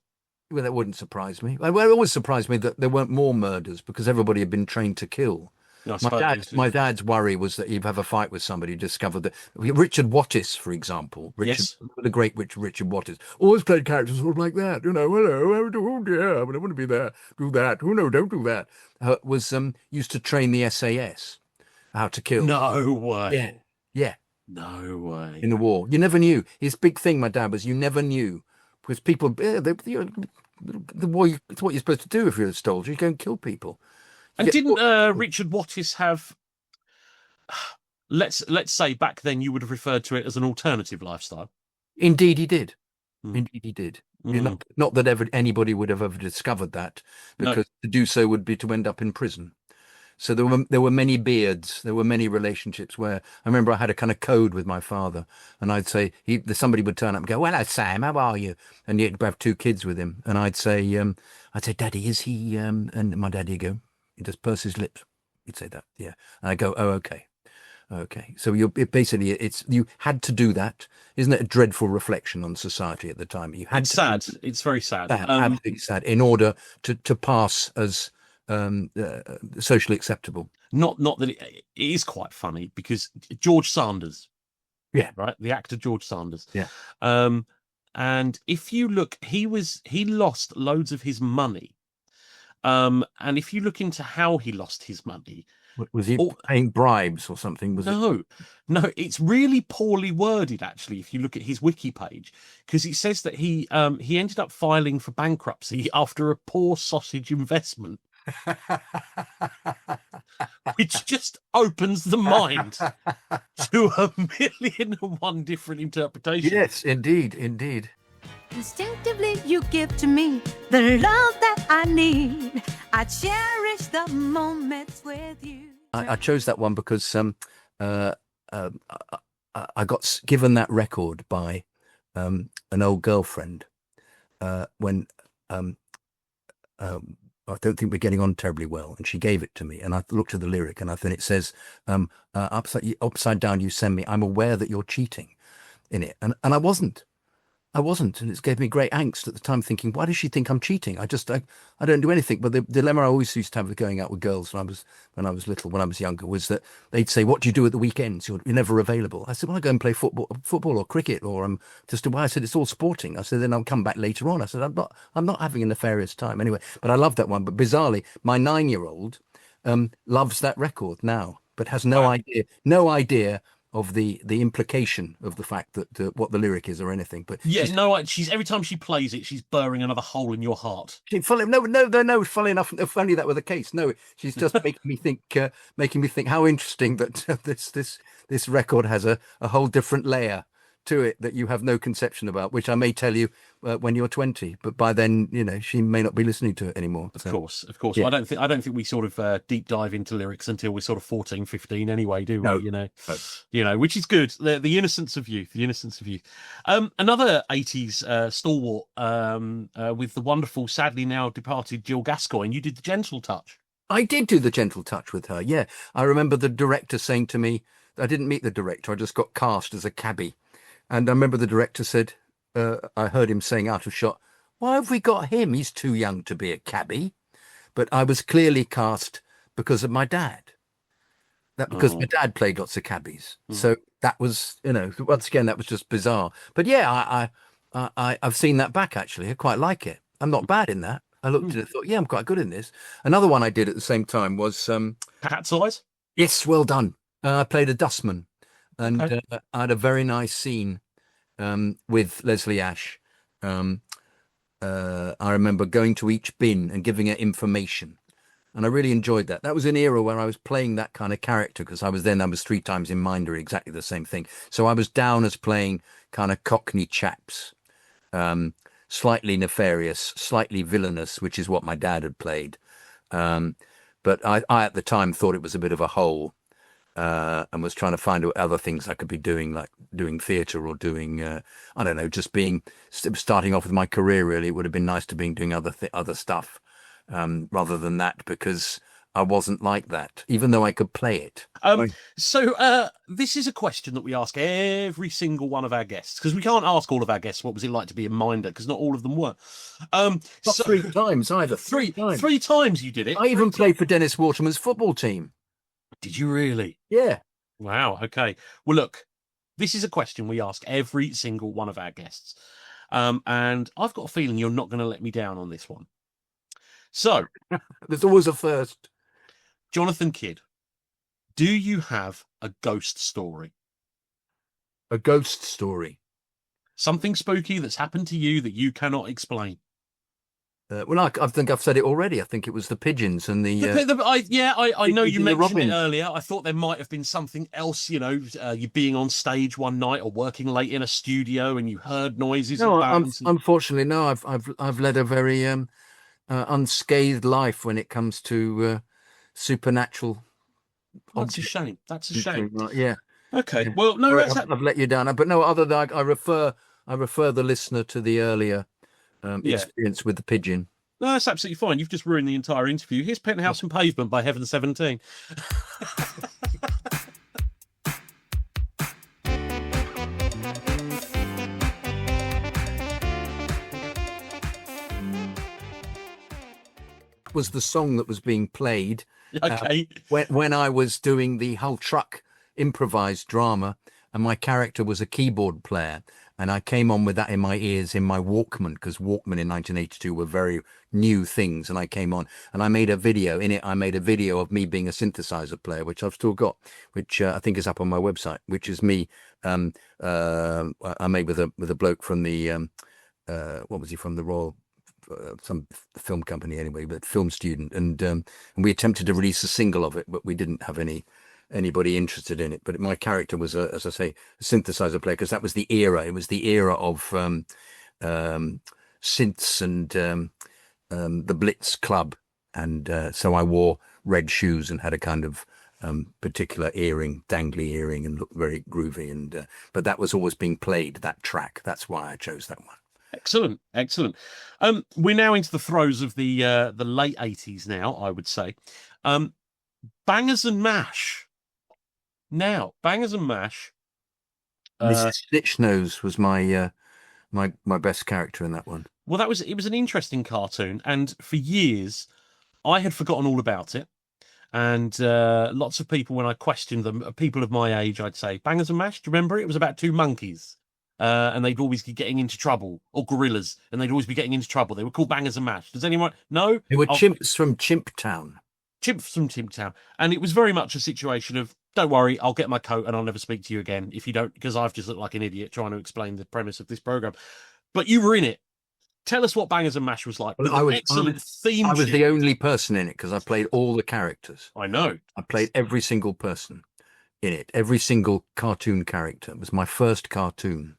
Well, that wouldn't surprise me. Well, it always surprised me that there weren't more murders, because everybody had been trained to kill. My dad's worry was that he'd have a fight with somebody who discovered that Richard Wattis, for example, the great Richard Wattis, always played characters sort of like that, hello, oh dear, I want to be there, do that, oh no, don't do that. Was used to train the SAS how to kill. No way. Yeah. No way. In the war, you never knew. His big thing, my dad, was you never knew, because people, the war, it's what you're supposed to do if you're a soldier. You go and kill people. And didn't Richard Wattis have, let's say back then you would have referred to it as an alternative lifestyle? Indeed he did. Indeed he did. Not that anybody would have ever discovered that, because to do so would be to end up in prison. So there were many beards, there were many relationships where I remember I had a kind of code with my father, and I'd say somebody would turn up and go, "Well, hello Sam, how are you?" And he'd have 2 kids with him, and I'd say, "Daddy, is he?" And my daddy'd go, he just purse his lips. He'd say that, yeah. And I go, "Oh, okay." So you had to do that. Isn't it a dreadful reflection on society at the time? It's sad. It's very sad. Absolutely sad. In order to pass as socially acceptable. Not that it is quite funny because George Sanders, Yeah. right, the actor George Sanders, Yeah. And if you look, he lost loads of his money. And if you look into how he lost his money, Was he paying bribes or something? No, it's really poorly worded actually. If you look at his wiki page, because it says that he ended up filing for bankruptcy after a poor sausage investment, which just opens the mind to 1,000,001 different interpretations. Yes, indeed. Instinctively you give to me the love that I need. I cherish the moments with you. I chose that one because I got given that record by an old girlfriend when I don't think we're getting on terribly well, and she gave it to me, and I looked at the lyric, and then it says upside down you send me, I'm aware that you're cheating in it, and I wasn't, and it gave me great angst at the time, thinking, why does she think I'm cheating? I don't do anything. But the dilemma I always used to have with going out with girls when I was little, when I was younger, was that they'd say, what do you do at the weekends? You're never available. I said, well, I go and play football or cricket, or I'm just away. I said, it's all sporting. I said, then I'll come back later on. I said, I'm not having a nefarious time anyway. But I love that one. But bizarrely, my 9-year-old loves that record now, but has no idea of the implication of the fact that what the lyric is or anything. But she's every time she plays it, she's burring another hole in your heart. Funny enough, if only that were the case. No, she's just making me think how interesting that this record has a whole different layer to it that you have no conception about, which I may tell you when you're 20, but by then, she may not be listening to it anymore. Of course. Yeah. Well, I don't think we sort of deep dive into lyrics until we're sort of 14, 15 anyway, do we? No. Which is good. The innocence of youth, another 80s stalwart with the wonderful, sadly now departed Jill Gascoigne. You did The Gentle Touch. I did do The Gentle Touch with her. Yeah. I remember the director saying to me, I didn't meet the director. I just got cast as a cabbie. And I remember the director said, I heard him saying out of shot, why have we got him? He's too young to be a cabbie. But I was clearly cast because of my dad. Because my dad played lots of cabbies. So that was, once again, that was just bizarre. But yeah, I've seen that back, actually. I quite like it. I'm not bad in that. I looked at it and thought, yeah, I'm quite good in this. Another one I did at the same time was... Cat's Eyes? Yes, well done. I played a dustman. And I had a very nice scene with Leslie Ash. I remember going to each bin and giving her information. And I really enjoyed that. That was an era where I was playing that kind of character, because I was 3 times in Minder, exactly the same thing. So I was down as playing kind of Cockney chaps, slightly nefarious, slightly villainous, which is what my dad had played. But I at the time thought it was a bit of a hole. And was trying to find other things I could be doing, like doing theatre or doing, I don't know, just starting off with my career. Really, it would have been nice to be doing other stuff rather than that, because I wasn't like that, even though I could play it. So this is a question that we ask every single one of our guests, because we can't ask all of our guests what was it like to be a Minder, because not all of them were. Not 3 times either. Three times you did it. I even played for Dennis Waterman's football team. Did you really? Yeah. Wow. Okay. Well, look, this is a question we ask every single one of our guests. And I've got a feeling you're not going to let me down on this one. So there's always a first. Jonathan Kydd, do you have a ghost story? A ghost story? Something spooky that's happened to you that you cannot explain? Well, I think I've said it already. I think it was the pigeons and the... I know you mentioned it robins. earlier. I thought there might have been something else, you being on stage one night or working late in a studio and you heard noises. No, unfortunately, no. I've led a very unscathed life when it comes to supernatural. That's a shame. Yeah. Okay. Well, no, I've let you down. But no, other than I refer the listener to the earlier experience with the pigeon. No, that's absolutely fine. You've just ruined the entire interview. Here's Penthouse and Pavement by Heaven 17. that was the song that was being played Okay. when I was doing the Hull Truck improvised drama, and my character was a keyboard player, and I came on with that in my ears in my Walkman, because Walkman in 1982 were very new things, and I came on and I made a video in it. I made a video of me being a synthesizer player, which I've still got, which I think is up on my website, which is me. I made with a bloke from the what was he from, the Royal some film company anyway, but film student, and we attempted to release a single of it, but we didn't have anybody interested in it. But my character was as I say, a synthesizer player, because that was the era. It was the era of synths and the Blitz Club, and so I wore red shoes and had a kind of particular dangly earring, and looked very groovy. And but that was always being played, that track. That's why I chose that one. Excellent, excellent. We're now into the throes of the late 80s now, I would say. Bangers and Mash. Now, Bangers and Mash. Mrs. Snitchnose was my my best character in that one. Well, it was an interesting cartoon, and for years I had forgotten all about it. And lots of people, when I questioned them, people of my age, I'd say, Bangers and Mash, do you remember it? It was about two monkeys. And they'd always be getting into trouble, or gorillas, and they'd always be getting into trouble. They were called Bangers and Mash. Does anyone know? They were chimps from Chimp Town. Chimps from Chimp Town. And it was very much a situation of, don't worry, I'll get my coat and I'll never speak to you again if you don't, because I've just looked like an idiot trying to explain the premise of this program. But you were in it. Tell us what Bangers and Mash was like. Well, I was the only person in it, because I played all the characters. I know. I played every single person in it. Every single cartoon character. It was my first cartoon.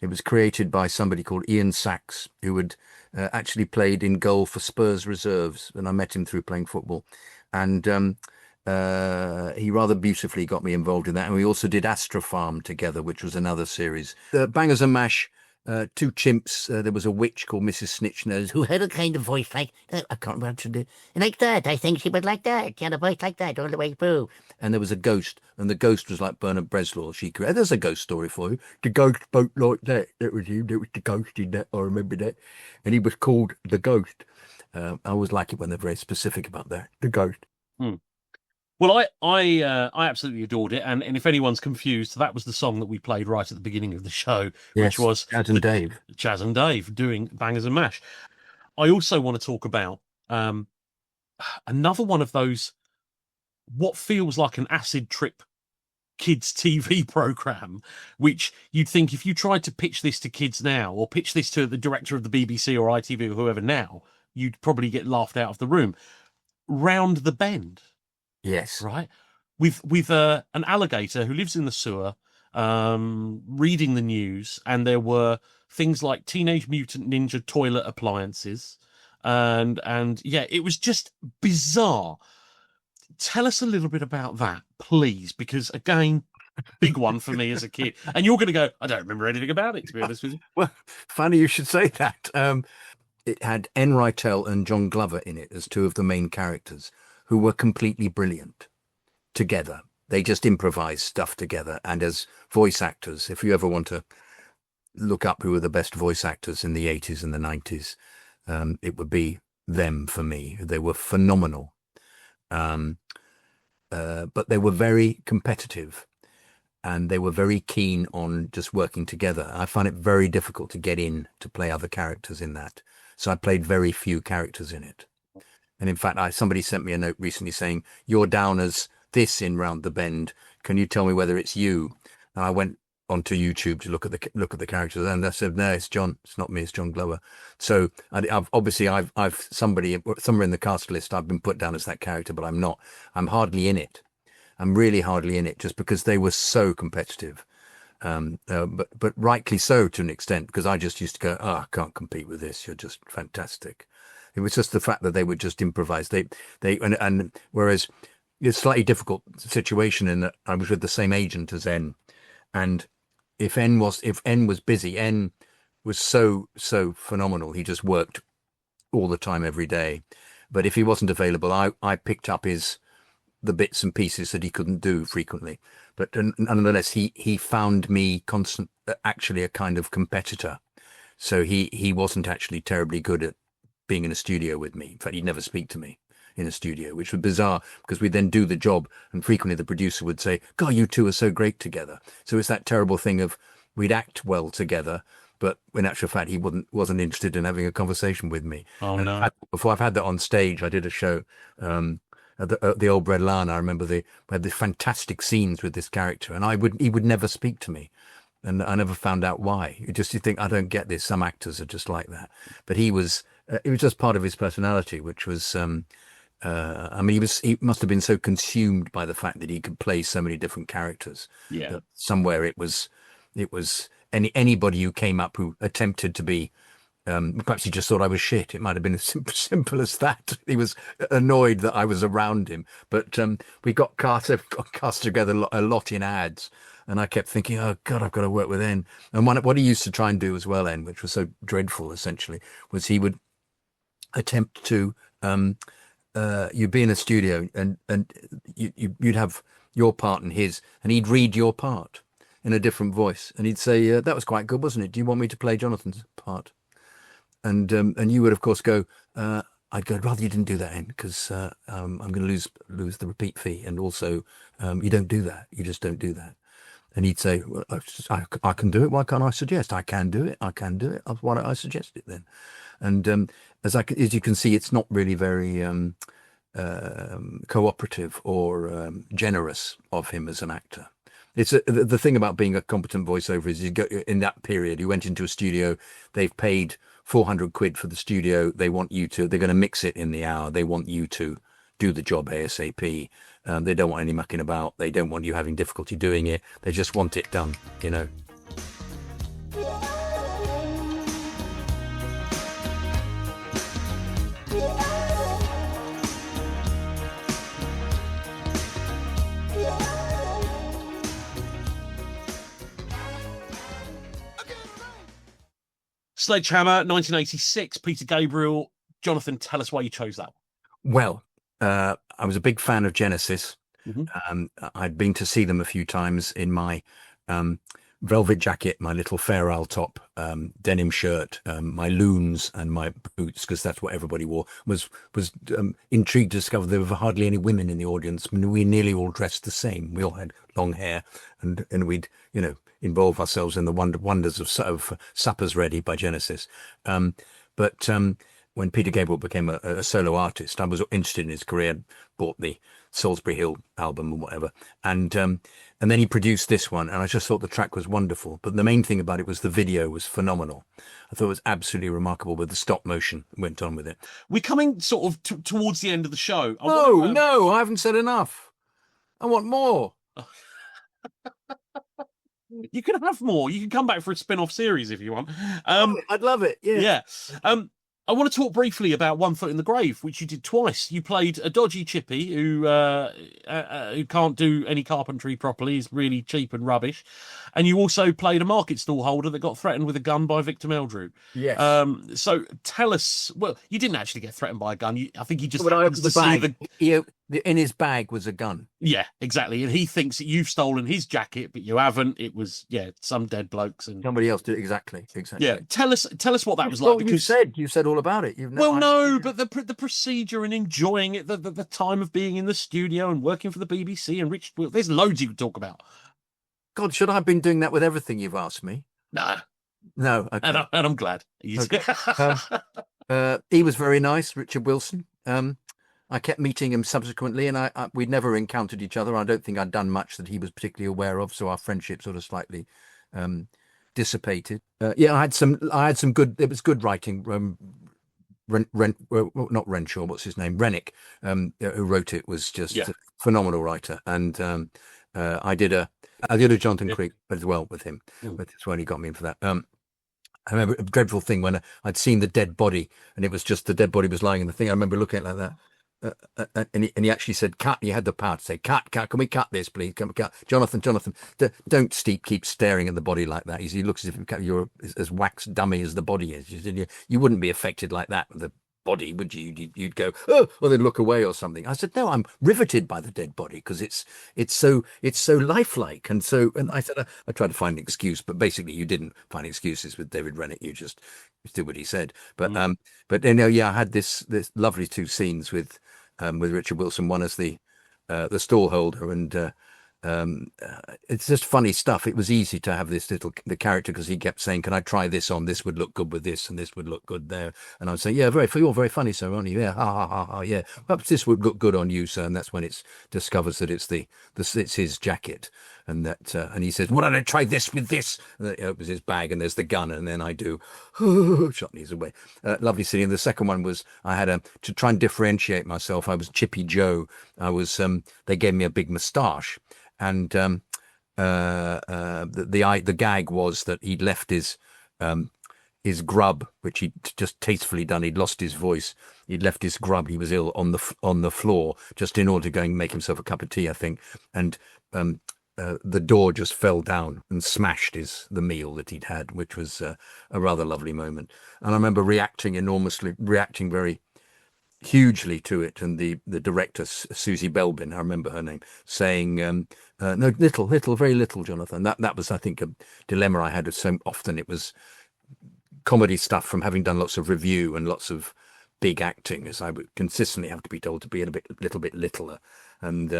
It was created by somebody called Ian Sachs, who had actually played in goal for Spurs reserves, and I met him through playing football. And he rather beautifully got me involved in that. And we also did Astra Farm together, which was another series. The Bangers and Mash, two chimps. There was a witch called Mrs. Snitchnose, who had a kind of voice like, I can't remember what to do. Like that, I think she was like that. She had a voice like that all the way through. And there was a ghost, and the ghost was like Bernard Breslaw. There's a ghost story for you. The ghost spoke like that. That was him. That was the ghost in that. I remember that. And he was called the Ghost. I always like it when they're very specific about that. The Ghost. Well, I absolutely adored it, and if anyone's confused, that was the song that we played right at the beginning of the show, which was Chaz and Dave. Chaz and Dave doing Bangers and Mash. I also want to talk about another one of those, what feels like an acid trip kids TV program, which you'd think if you tried to pitch this to kids now, or pitch this to the director of the BBC or ITV or whoever now, you'd probably get laughed out of the room. Round the Bend. Yes. Right. With an alligator who lives in the sewer, reading the news, and there were things like Teenage Mutant Ninja toilet appliances, and yeah, it was just bizarre. Tell us a little bit about that, please, because again, big one for me as a kid. And you're going to go, I don't remember anything about it, to be honest with you. Well, funny you should say that. It had N. Rytel and John Glover in it as two of the main characters, who were completely brilliant together. They just improvised stuff together. And as voice actors, if you ever want to look up who were the best voice actors in the 80s and the 90s, it would be them for me. They were phenomenal. But they were very competitive, and they were very keen on just working together. I found it very difficult to get in to play other characters in that. So I played very few characters in it. And in fact, somebody sent me a note recently saying, you're down as this in Round the Bend. Can you tell me whether it's you? And I went onto YouTube to look at the characters, and I said, no, it's John. It's not me. It's John Glover. So I've somebody somewhere in the cast list, I've been put down as that character, but I'm not. I'm hardly in it. I'm really hardly in it, just because they were so competitive. But rightly so to an extent, because I just used to go, I can't compete with this. You're just fantastic. It was just the fact that they would just improvise. And whereas it's a slightly difficult situation in that I was with the same agent as N, and if N was busy, N was so phenomenal. He just worked all the time, every day. But if he wasn't available, I picked up the bits and pieces that he couldn't do frequently. But nonetheless, he found me actually a kind of competitor. So he wasn't actually terribly good at being in a studio with me. In fact, he'd never speak to me in a studio, which was bizarre because we'd then do the job, and frequently the producer would say, God, you two are so great together. So it's that terrible thing of we'd act well together, but in actual fact, he wasn't interested in having a conversation with me. Oh, no. Before I've had that on stage, I did a show at the Old Bread Lawn. I remember we had the fantastic scenes with this character, and he would never speak to me. And I never found out why. You think, I don't get this. Some actors are just like that. But it was just part of his personality, which was, I mean, he must have been so consumed by the fact that he could play so many different characters. Yeah. That somewhere it was anybody who came up who attempted to be, perhaps he just thought I was shit. It might have been as simple as that. He was annoyed that I was around him. But we got cast together a lot in ads. And I kept thinking, oh, God, I've got to work with N. And what he used to try and do as well, N, which was so dreadful, essentially, was he would attempt to, you'd be in a studio and you'd have your part and his, and he'd read your part in a different voice. And he'd say, that was quite good, wasn't it? Do you want me to play Jonathan's part? And you would, of course, go, I'd go, rather you didn't do that, N, because I'm going to lose the repeat fee. And also, you don't do that. You just don't do that. And he'd say, well, I can do it. Why can't I suggest? I can do it. I can do it. Why don't I suggest it then? And as you can see, it's not really very cooperative or generous of him as an actor. It's the thing about being a competent voiceover is you go in that period. You went into a studio. They've paid 400 quid for the studio. They're going to mix it in the hour. They want you to do the job ASAP. They don't want any mucking about. They don't want you having difficulty doing it. They just want it done, you know. Sledgehammer, 1986, Peter Gabriel. Jonathan, tell us why you chose that one. Well, I was a big fan of Genesis. Mm-hmm. I'd been to see them a few times in my velvet jacket, my little Fair Isle top, denim shirt, my loons and my boots, because that's what everybody wore. Was intrigued to discover there were hardly any women in the audience. I mean, we nearly all dressed the same. We all had long hair, and we'd involve ourselves in the wonders of Suppers Ready by Genesis. But when Peter Gabriel became a solo artist, I was interested in his career, bought the Salisbury Hill album and whatever. And then he produced this one, and I just thought the track was wonderful. But the main thing about it was the video was phenomenal. I thought it was absolutely remarkable with the stop motion that went on with it. We're coming sort of towards the end of the show. No, I haven't said enough. I want more. You can have more. You can come back for a spin-off series if you want. I'd love it. Yeah. I want to talk briefly about One Foot in the Grave, which you did twice. You played a dodgy chippy who can't do any carpentry properly, is really cheap and rubbish. And you also played a market stall holder that got threatened with a gun by Victor Meldrew. Yes. So tell us, well, you didn't actually get threatened by a gun. I think he just when I happens opened to the see bag, in his bag was a gun. Yeah, exactly. And he thinks that you've stolen his jacket, but you haven't. It was, some dead blokes and Somebody else did it. Exactly. Yeah, tell us what that was Well, like. Because you said all about it. but the procedure and enjoying it, the time of being in the studio and working for the BBC and Rich, there's loads you could talk about. God, should I have been doing that with everything you've asked me? No. Okay. And I'm glad. Okay. He was very nice, Richard Wilson. I kept meeting him subsequently, and we'd never encountered each other. I don't think I'd done much that he was particularly aware of, so our friendship sort of slightly dissipated. I had some good. It was good writing. Not Renshaw. What's his name? Rennick, who wrote it, was just a phenomenal writer. And I did a Jonathan Kydd as well with him. But that's when he got me in for that. I remember a dreadful thing when I'd seen the dead body, and it was just the dead body was lying in the thing. I remember looking at it like that. And he actually said, cut. He had the power to say, cut, can we cut this, please? Can we cut? Jonathan, don't keep staring at the body like that. He looks as if you're as wax dummy as the body is. You wouldn't be affected like that with the body, would you? You'd go, oh, or then look away or something. I said, no, I'm riveted by the dead body because it's so lifelike. And I said, I tried to find an excuse, but basically you didn't find excuses with David Rennick. You just did what he said. But I had this lovely two scenes with Richard Wilson. One as the stall holder, and it's just funny stuff. It was easy to have the character because he kept saying, can I try this on? This would look good with this, and this would look good there. And I'd say, yeah, you're very funny, sir, aren't you? Yeah, ha ha ha ha. Yeah, perhaps this would look good on you, sir. And that's when it discovers that it's it's his jacket, and that and he says, why don't I try this with this? And it opens his bag, and there's the gun, and then I do shot these away. Lovely scene. And the second one was I had to try and differentiate myself. I was Chippy Joe. I was they gave me a big moustache. And the gag was that he'd left his grub, which he'd just tastefully done. He'd lost his voice. He'd left his grub. He was ill on the floor just in order to go and make himself a cup of tea, I think. And the door just fell down and smashed the meal that he'd had, which was a rather lovely moment. And I remember reacting very hugely to it, and the director Susie Belbin, I remember her name, saying no, very little, Jonathan. That was, I think, a dilemma I had. So often it was comedy stuff from having done lots of review and lots of big acting, as I would consistently have to be told to be a little bit littler, and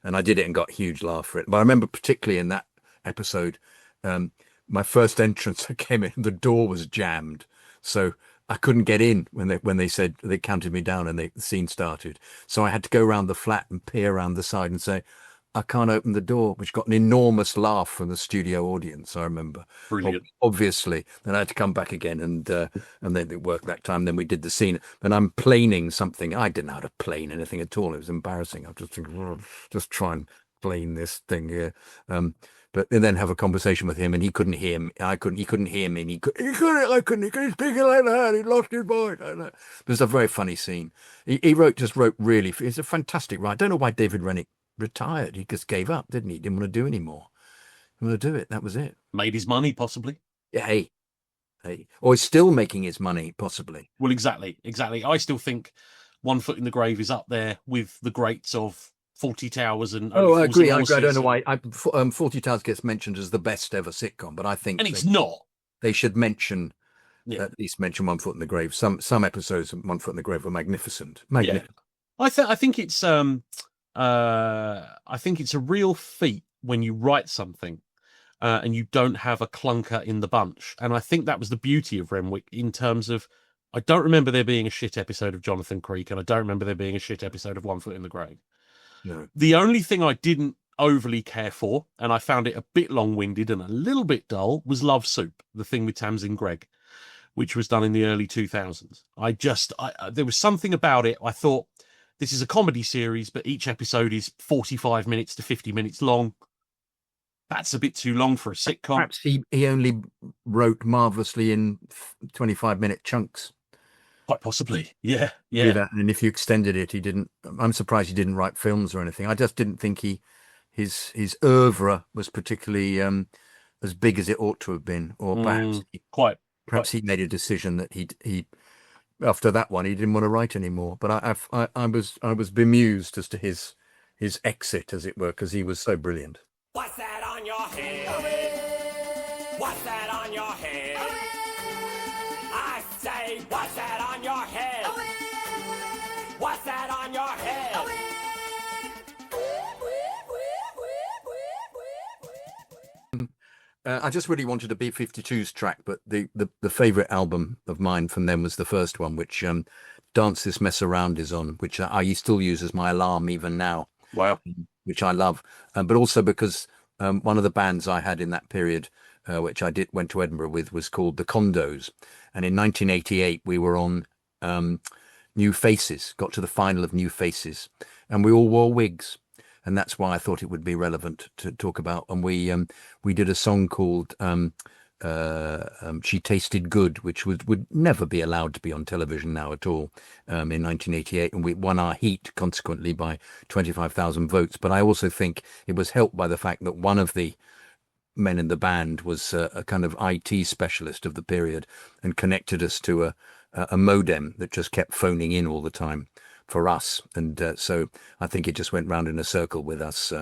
I did it and got a huge laugh for it. But I remember particularly in that episode, my first entrance, I came in, the door was jammed, so I couldn't get in when they said they counted me down and the scene started. So I had to go around the flat and peer around the side and say, I can't open the door, which got an enormous laugh from the studio audience. I remember. Brilliant. Obviously, then I had to come back again, and then it worked that time. Then we did the scene, and I'm planing something. I didn't know how to plane anything at all. It was embarrassing. I was just thinking, just try and plane this thing here. But and then have a conversation with him, and he couldn't hear me. He couldn't hear me. And he couldn't speak like that. He lost his voice. It was a very funny scene. He wrote really. It's a fantastic writer. I don't know why David Rennick retired. He just gave up, didn't he? He didn't want to do anymore. He didn't want to do it. That was it. Made his money, possibly. Yeah, hey. Or he's still making his money, possibly. Well, exactly. I still think One Foot in the Grave is up there with the greats of 40 Towers and I agree. I don't know why 40 Towers gets mentioned as the best ever sitcom, but I think, and it's not. They should mention at least mention One Foot in the Grave. Some episodes of One Foot in the Grave were magnificent. Yeah. I think it's a real feat when you write something and you don't have a clunker in the bunch. And I think that was the beauty of Renwick in terms of, I don't remember there being a shit episode of Jonathan Creek, and I don't remember there being a shit episode of One Foot in the Grave. No. The only thing I didn't overly care for, and I found it a bit long-winded and a little bit dull, was Love Soup, the thing with Tamsin Gregg, which was done in the early 2000s. There was something about it. I thought, this is a comedy series, but each episode is 45 minutes to 50 minutes long. That's a bit too long for a sitcom. Perhaps he only wrote marvellously in 25-minute chunks. Quite possibly, yeah. And if you extended it, he didn't. I'm surprised he didn't write films or anything. I just didn't think his oeuvre was particularly as big as it ought to have been, or perhaps he made a decision that he after that one he didn't want to write anymore. But I was bemused as to his exit, as it were, because he was so brilliant. What's that on your head? What's that on your head? I say, what's that on your head? What's that on your head? I just really wanted a B-52s track, but the favourite album of mine from them was the first one, which Dance This Mess Around is on, which I still use as my alarm even now. Wow. Which I love, but also because one of the bands I had in that period, which I went to Edinburgh with, was called the Condos, and in 1988 we were on New Faces, got to the final of New Faces, and we all wore wigs, and that's why I thought it would be relevant to talk about. And we did a song called She Tasted Good, which would never be allowed to be on television now at all, in 1988, and we won our heat consequently by 25,000 votes. But I also think it was helped by the fact that one of the men in the band was a kind of IT specialist of the period and connected us to a modem that just kept phoning in all the time for us. And so I think it just went round in a circle with us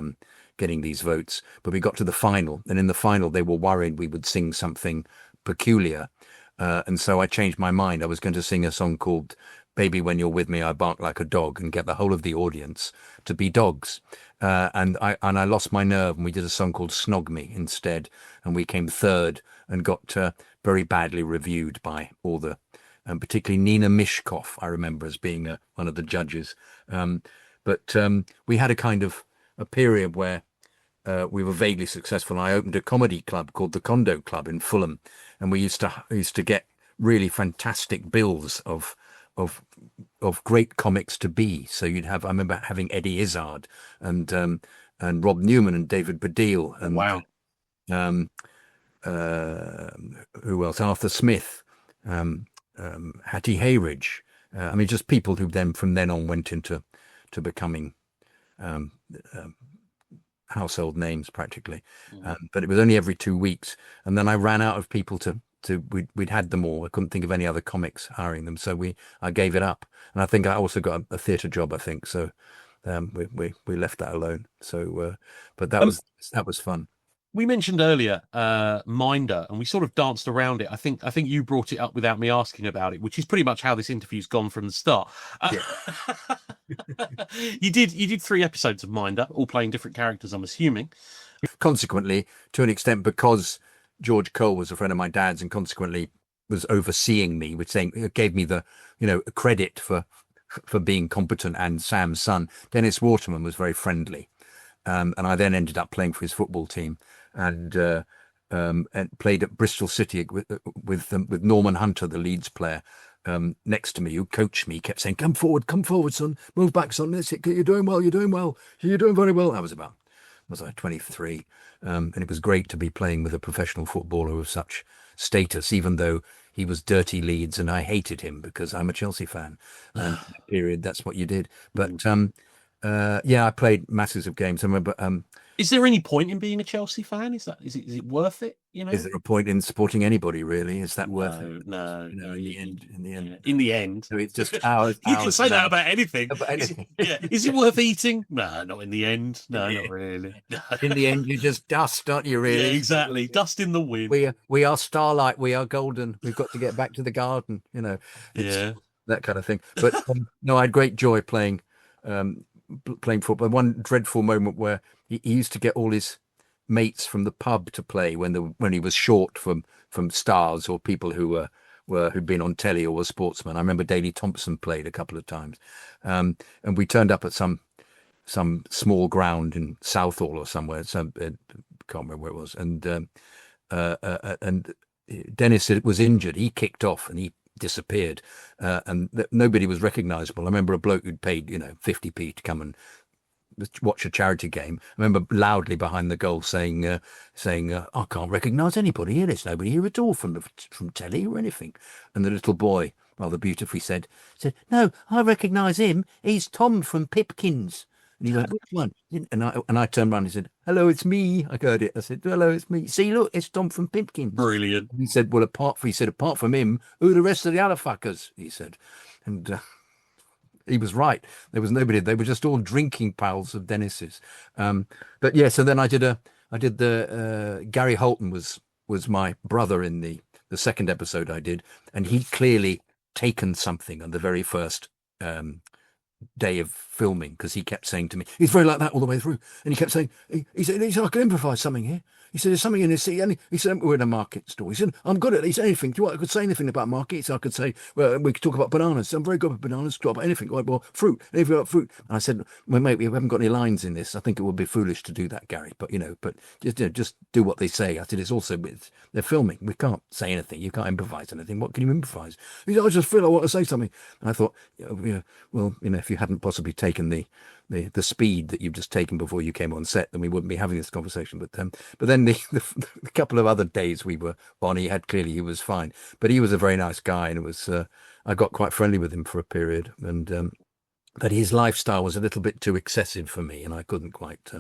getting these votes. But we got to the final, and in the final they were worried we would sing something peculiar. And so I changed my mind. I was going to sing a song called Baby, When You're With Me, I Bark Like a Dog, and get the whole of the audience to be dogs. And I lost my nerve, and we did a song called Snog Me instead. And we came third and got very badly reviewed by all the, particularly Nina Mishkov, I remember, as being one of the judges. But we had a kind of a period where we were vaguely successful. I opened a comedy club called the Condo Club in Fulham, and we used to get really fantastic bills of great comics to be. So you'd have, I remember having Eddie Izzard and Rob Newman and David Baddiel and Wow. Who else? Arthur Smith, Hattie Hayridge. I mean, just people who then from then on went into becoming household names practically. But it was only every 2 weeks, and then I ran out of people we'd had them all. I couldn't think of any other comics hiring them, so I gave it up. And I think I also got a theatre job, I think. So we left that alone. So but that was fun. We mentioned earlier Minder, and we sort of danced around it. I think you brought it up without me asking about it, which is pretty much how this interview's gone from the start. You did 3 episodes of Minder, all playing different characters, I'm assuming. Consequently, to an extent, because George Cole was a friend of my dad's, and consequently was overseeing me, which gave me the credit for being competent, and Sam's son Dennis Waterman was very friendly, and I then ended up playing for his football team, and played at Bristol City with Norman Hunter, the Leeds player, next to me, who coached me, kept saying, come forward, son, move back, son, you're doing well, you're doing very well. I was 23, and it was great to be playing with a professional footballer of such status, even though he was dirty Leeds and I hated him because I'm a Chelsea fan. And in that period, that's what you did. But I played masses of games. I remember. Is there any point in being a Chelsea fan? Is it worth it? Is there a point in supporting anybody, really? Is that worth it? No. In the end, so it's just hours. You can say that about anything. Is it worth eating? No, not in the end. No, not really. In the end, you're just dust, aren't you? Really? Yeah, exactly. Dust in the wind. We are starlight. We are golden. We've got to get back to the garden. That kind of thing. But no, I had great joy playing football. One dreadful moment where he used to get all his mates from the pub to play when he was short from stars or people who'd been on telly or were sportsmen. I remember Daley Thompson played a couple of times, and we turned up at some small ground in Southall or somewhere. Can't remember where it was, and Dennis was injured. He kicked off and he disappeared, and nobody was recognisable. I remember a bloke who'd paid 50p to come and watch a charity game. I remember loudly behind the goal saying, "I can't recognise anybody here. There's nobody here at all from telly or anything." And the little boy, rather beautifully, said, "No, I recognise him. He's Tom from Pipkins." And he went, "Which one?" And I turned around and he said, "Hello, it's me." I heard it. I said, "Hello, it's me. See, look, it's Tom from Pipkins." Brilliant. And he said, "Well, apart from him, who are the rest of the other fuckers?" He said, and he was right. There was nobody. They were just all drinking pals of Dennis's. But yeah, so then I did the Gary Holton was my brother in the second episode I did, and he'd clearly taken something on the very first day of filming, because he kept saying to me, he's very like that all the way through, and he kept saying, he said, I can improvise something here. He said, there's something in this city. And he said, we're in a market store. He said, I'm good at these. Anything. Do you want? I could say anything about markets. I could say, well, we could talk about bananas. I'm very good at bananas. Talk about anything. Well, fruit. Anything about fruit. And I said, well, mate, we haven't got any lines in this. I think it would be foolish to do that, Gary. But just do what they say. I said, they're filming. We can't say anything. You can't improvise anything. What can you improvise? He said, I just feel I want to say something. And I thought, if you hadn't possibly taken the speed that you've just taken before you came on set, then we wouldn't be having this conversation. But then the couple of other days we were on, he was fine. But he was a very nice guy, and it was I got quite friendly with him for a period, and but his lifestyle was a little bit too excessive for me, and I couldn't quite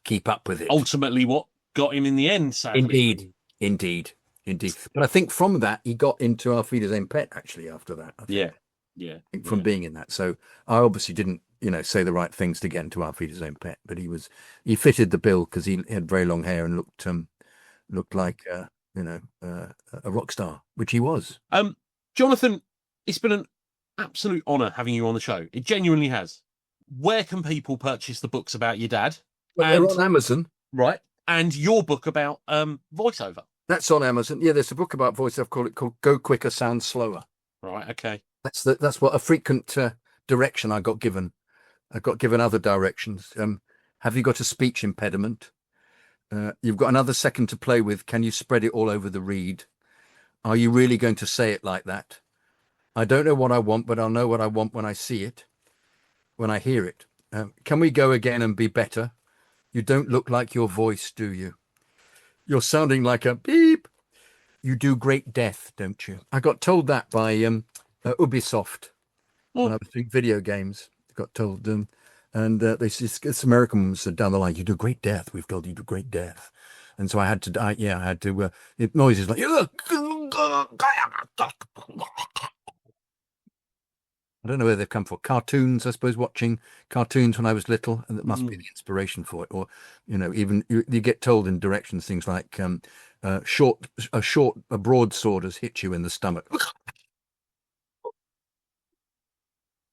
keep up with it. Ultimately, what got him in the end, sadly. Indeed. Indeed. But I think from that, he got into Auf Wiedersehen Pet, actually, after that. I think. Yeah. From being in that. So I obviously didn't, say the right things to get into Auf Wiedersehen Pet, but he fitted the bill because he had very long hair and looked like, a rock star, which he was. Jonathan, it's been an absolute honour having you on the show. It genuinely has. Where can people purchase the books about your dad? Well, they're on Amazon. Right. And your book about voiceover. That's on Amazon. Yeah, there's a book about voiceover called Go Quicker, Sound Slower. Right, okay. That's what a frequent direction I got given. I got given other directions. Have you got a speech impediment? You've got another second to play with. Can you spread it all over the reed? Are you really going to say it like that? I don't know what I want, but I'll know what I want when I see it, when I hear it. Can we go again and be better? You don't look like your voice, do you? You're sounding like a beep. You do great death, don't you? I got told that by Ubisoft when I was doing video games. I got told them, and this American woman said down the line, "You do great death. We've told you do great death." And so I had to. I had to. It noises like. I don't know where they've come from. Cartoons, I suppose, watching cartoons when I was little, and that must be the inspiration for it. Or, even you get told in directions things like a broadsword has hit you in the stomach.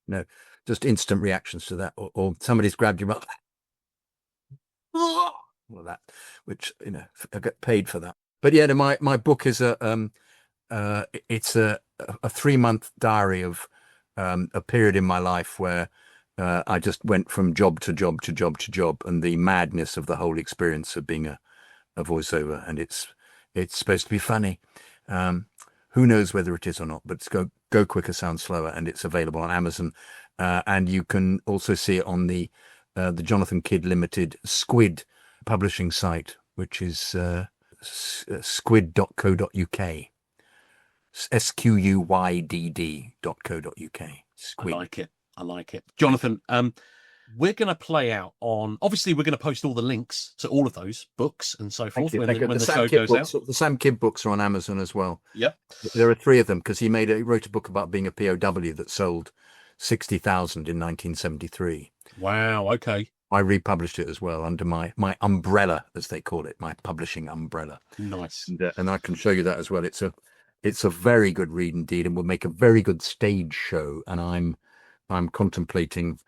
No, just instant reactions to that, or somebody's grabbed your mouth. All of that, which I get paid for that. But yeah, my book is it's a 3-month diary of a period in my life where I just went from job to job to job to job, and the madness of the whole experience of being a voiceover. And it's supposed to be funny. Who knows whether it is or not, but it's Go Quicker, Sound Slower, and it's available on Amazon. And you can also see it on the Jonathan Kydd Limited Squid publishing site, which is squid.co.uk. squyd.co.uk. Squid. I like it. Jonathan, we're going to play out on, obviously we're going to post all the links to all of those books and so forth when the show goes out. The Sam Kydd books are on Amazon as well. Yep. There are 3 of them because he wrote a book about being a POW that sold 60,000 in 1973. Wow. Okay. I republished it as well under my umbrella, as they call it, my publishing umbrella. Nice. And I can show you that as well. It's a very good read indeed, and will make a very good stage show. And I'm contemplating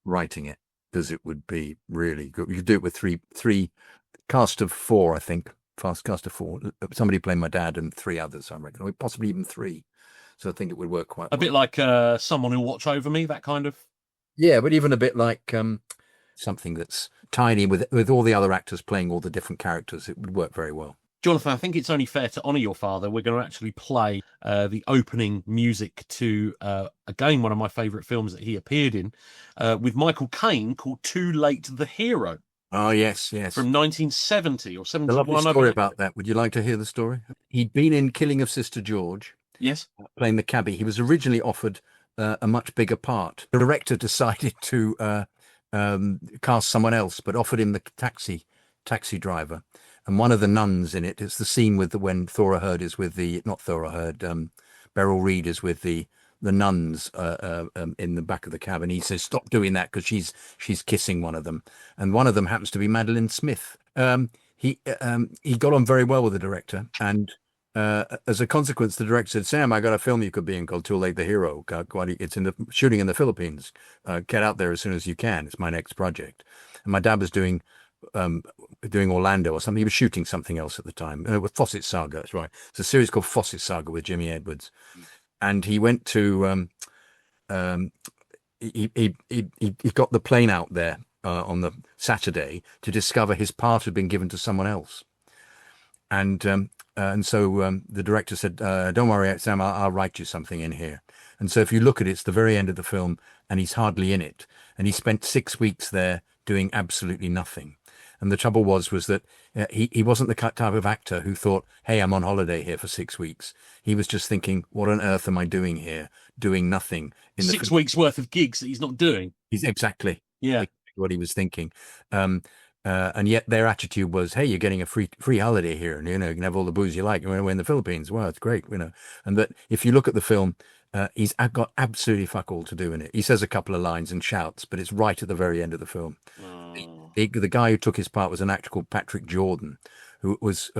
writing it because it would be really good. You could do it with three cast of 4, I think. Fast cast of 4. Somebody playing my dad and 3 others, I reckon, or possibly even 3. So I think it would work quite well. A bit like Someone Who'll Watch Over Me, that kind of. Yeah, but even a bit like something that's tiny with all the other actors playing all the different characters. It would work very well. Jonathan, I think it's only fair to honour your father. We're going to actually play the opening music to, again, one of my favourite films that he appeared in, with Michael Caine, called Too Late the Hero. Oh, yes. From 1970 or 71. A lovely story about that. Would you like to hear the story? He'd been in Killing of Sister George. Yes. Playing the cabbie. He was originally offered a much bigger part. The director decided to cast someone else, but offered him the taxi driver. And one of the nuns in it, it's the scene when Thora Hird is with Beryl Reid is with the nuns in the back of the cab, and he says, "Stop doing that," because she's kissing one of them, and one of them happens to be Madeline Smith. He got on very well with the director, and as a consequence, the director said, "Sam, I got a film you could be in called Too Late the Hero. It's in the shooting in the Philippines. Get out there as soon as you can. It's my next project." And my dad was doing Orlando or something. He was shooting something else at the time. With Fawcett Saga, that's right. It's a series called Fawcett Saga with Jimmy Edwards. And he went to he got the plane out there on the Saturday to discover his part had been given to someone else. And so the director said, "Don't worry, Sam, I'll write you something in here." And so if you look at it, it's the very end of the film, and he's hardly in it. And he spent 6 weeks there doing absolutely nothing. And the trouble was that he wasn't the type of actor who thought, "Hey, I'm on holiday here for 6 weeks." He was just thinking, "What on earth am I doing here? Doing nothing." In 6 weeks worth of gigs that he's not doing. He's exactly what he was thinking. And yet their attitude was, hey, you're getting a free holiday here, and you know, you can have all the booze you like. We're in the Philippines. Well, it's great, you know. And that if you look at the film, he's got absolutely fuck all to do in it. He says a couple of lines and shouts, but it's right at the very end of the film. The guy who took his part was an actor called Patrick Jordan, who was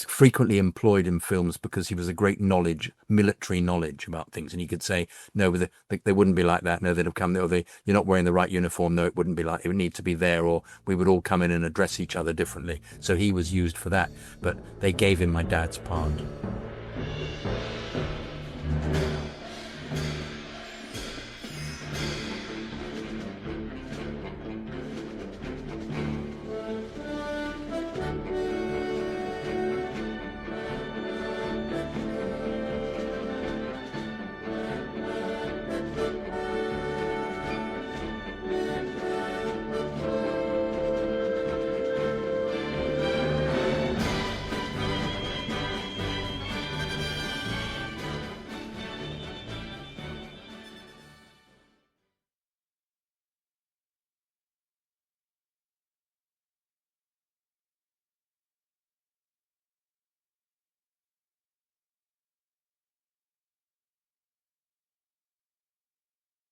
frequently employed in films because he was a great military knowledge about things, and he could say, no, they wouldn't be like that. No, they'd have come there. You're not wearing the right uniform. No, it wouldn't be like. It would need to be there, or we would all come in and address each other differently. So he was used for that. But they gave him my dad's part.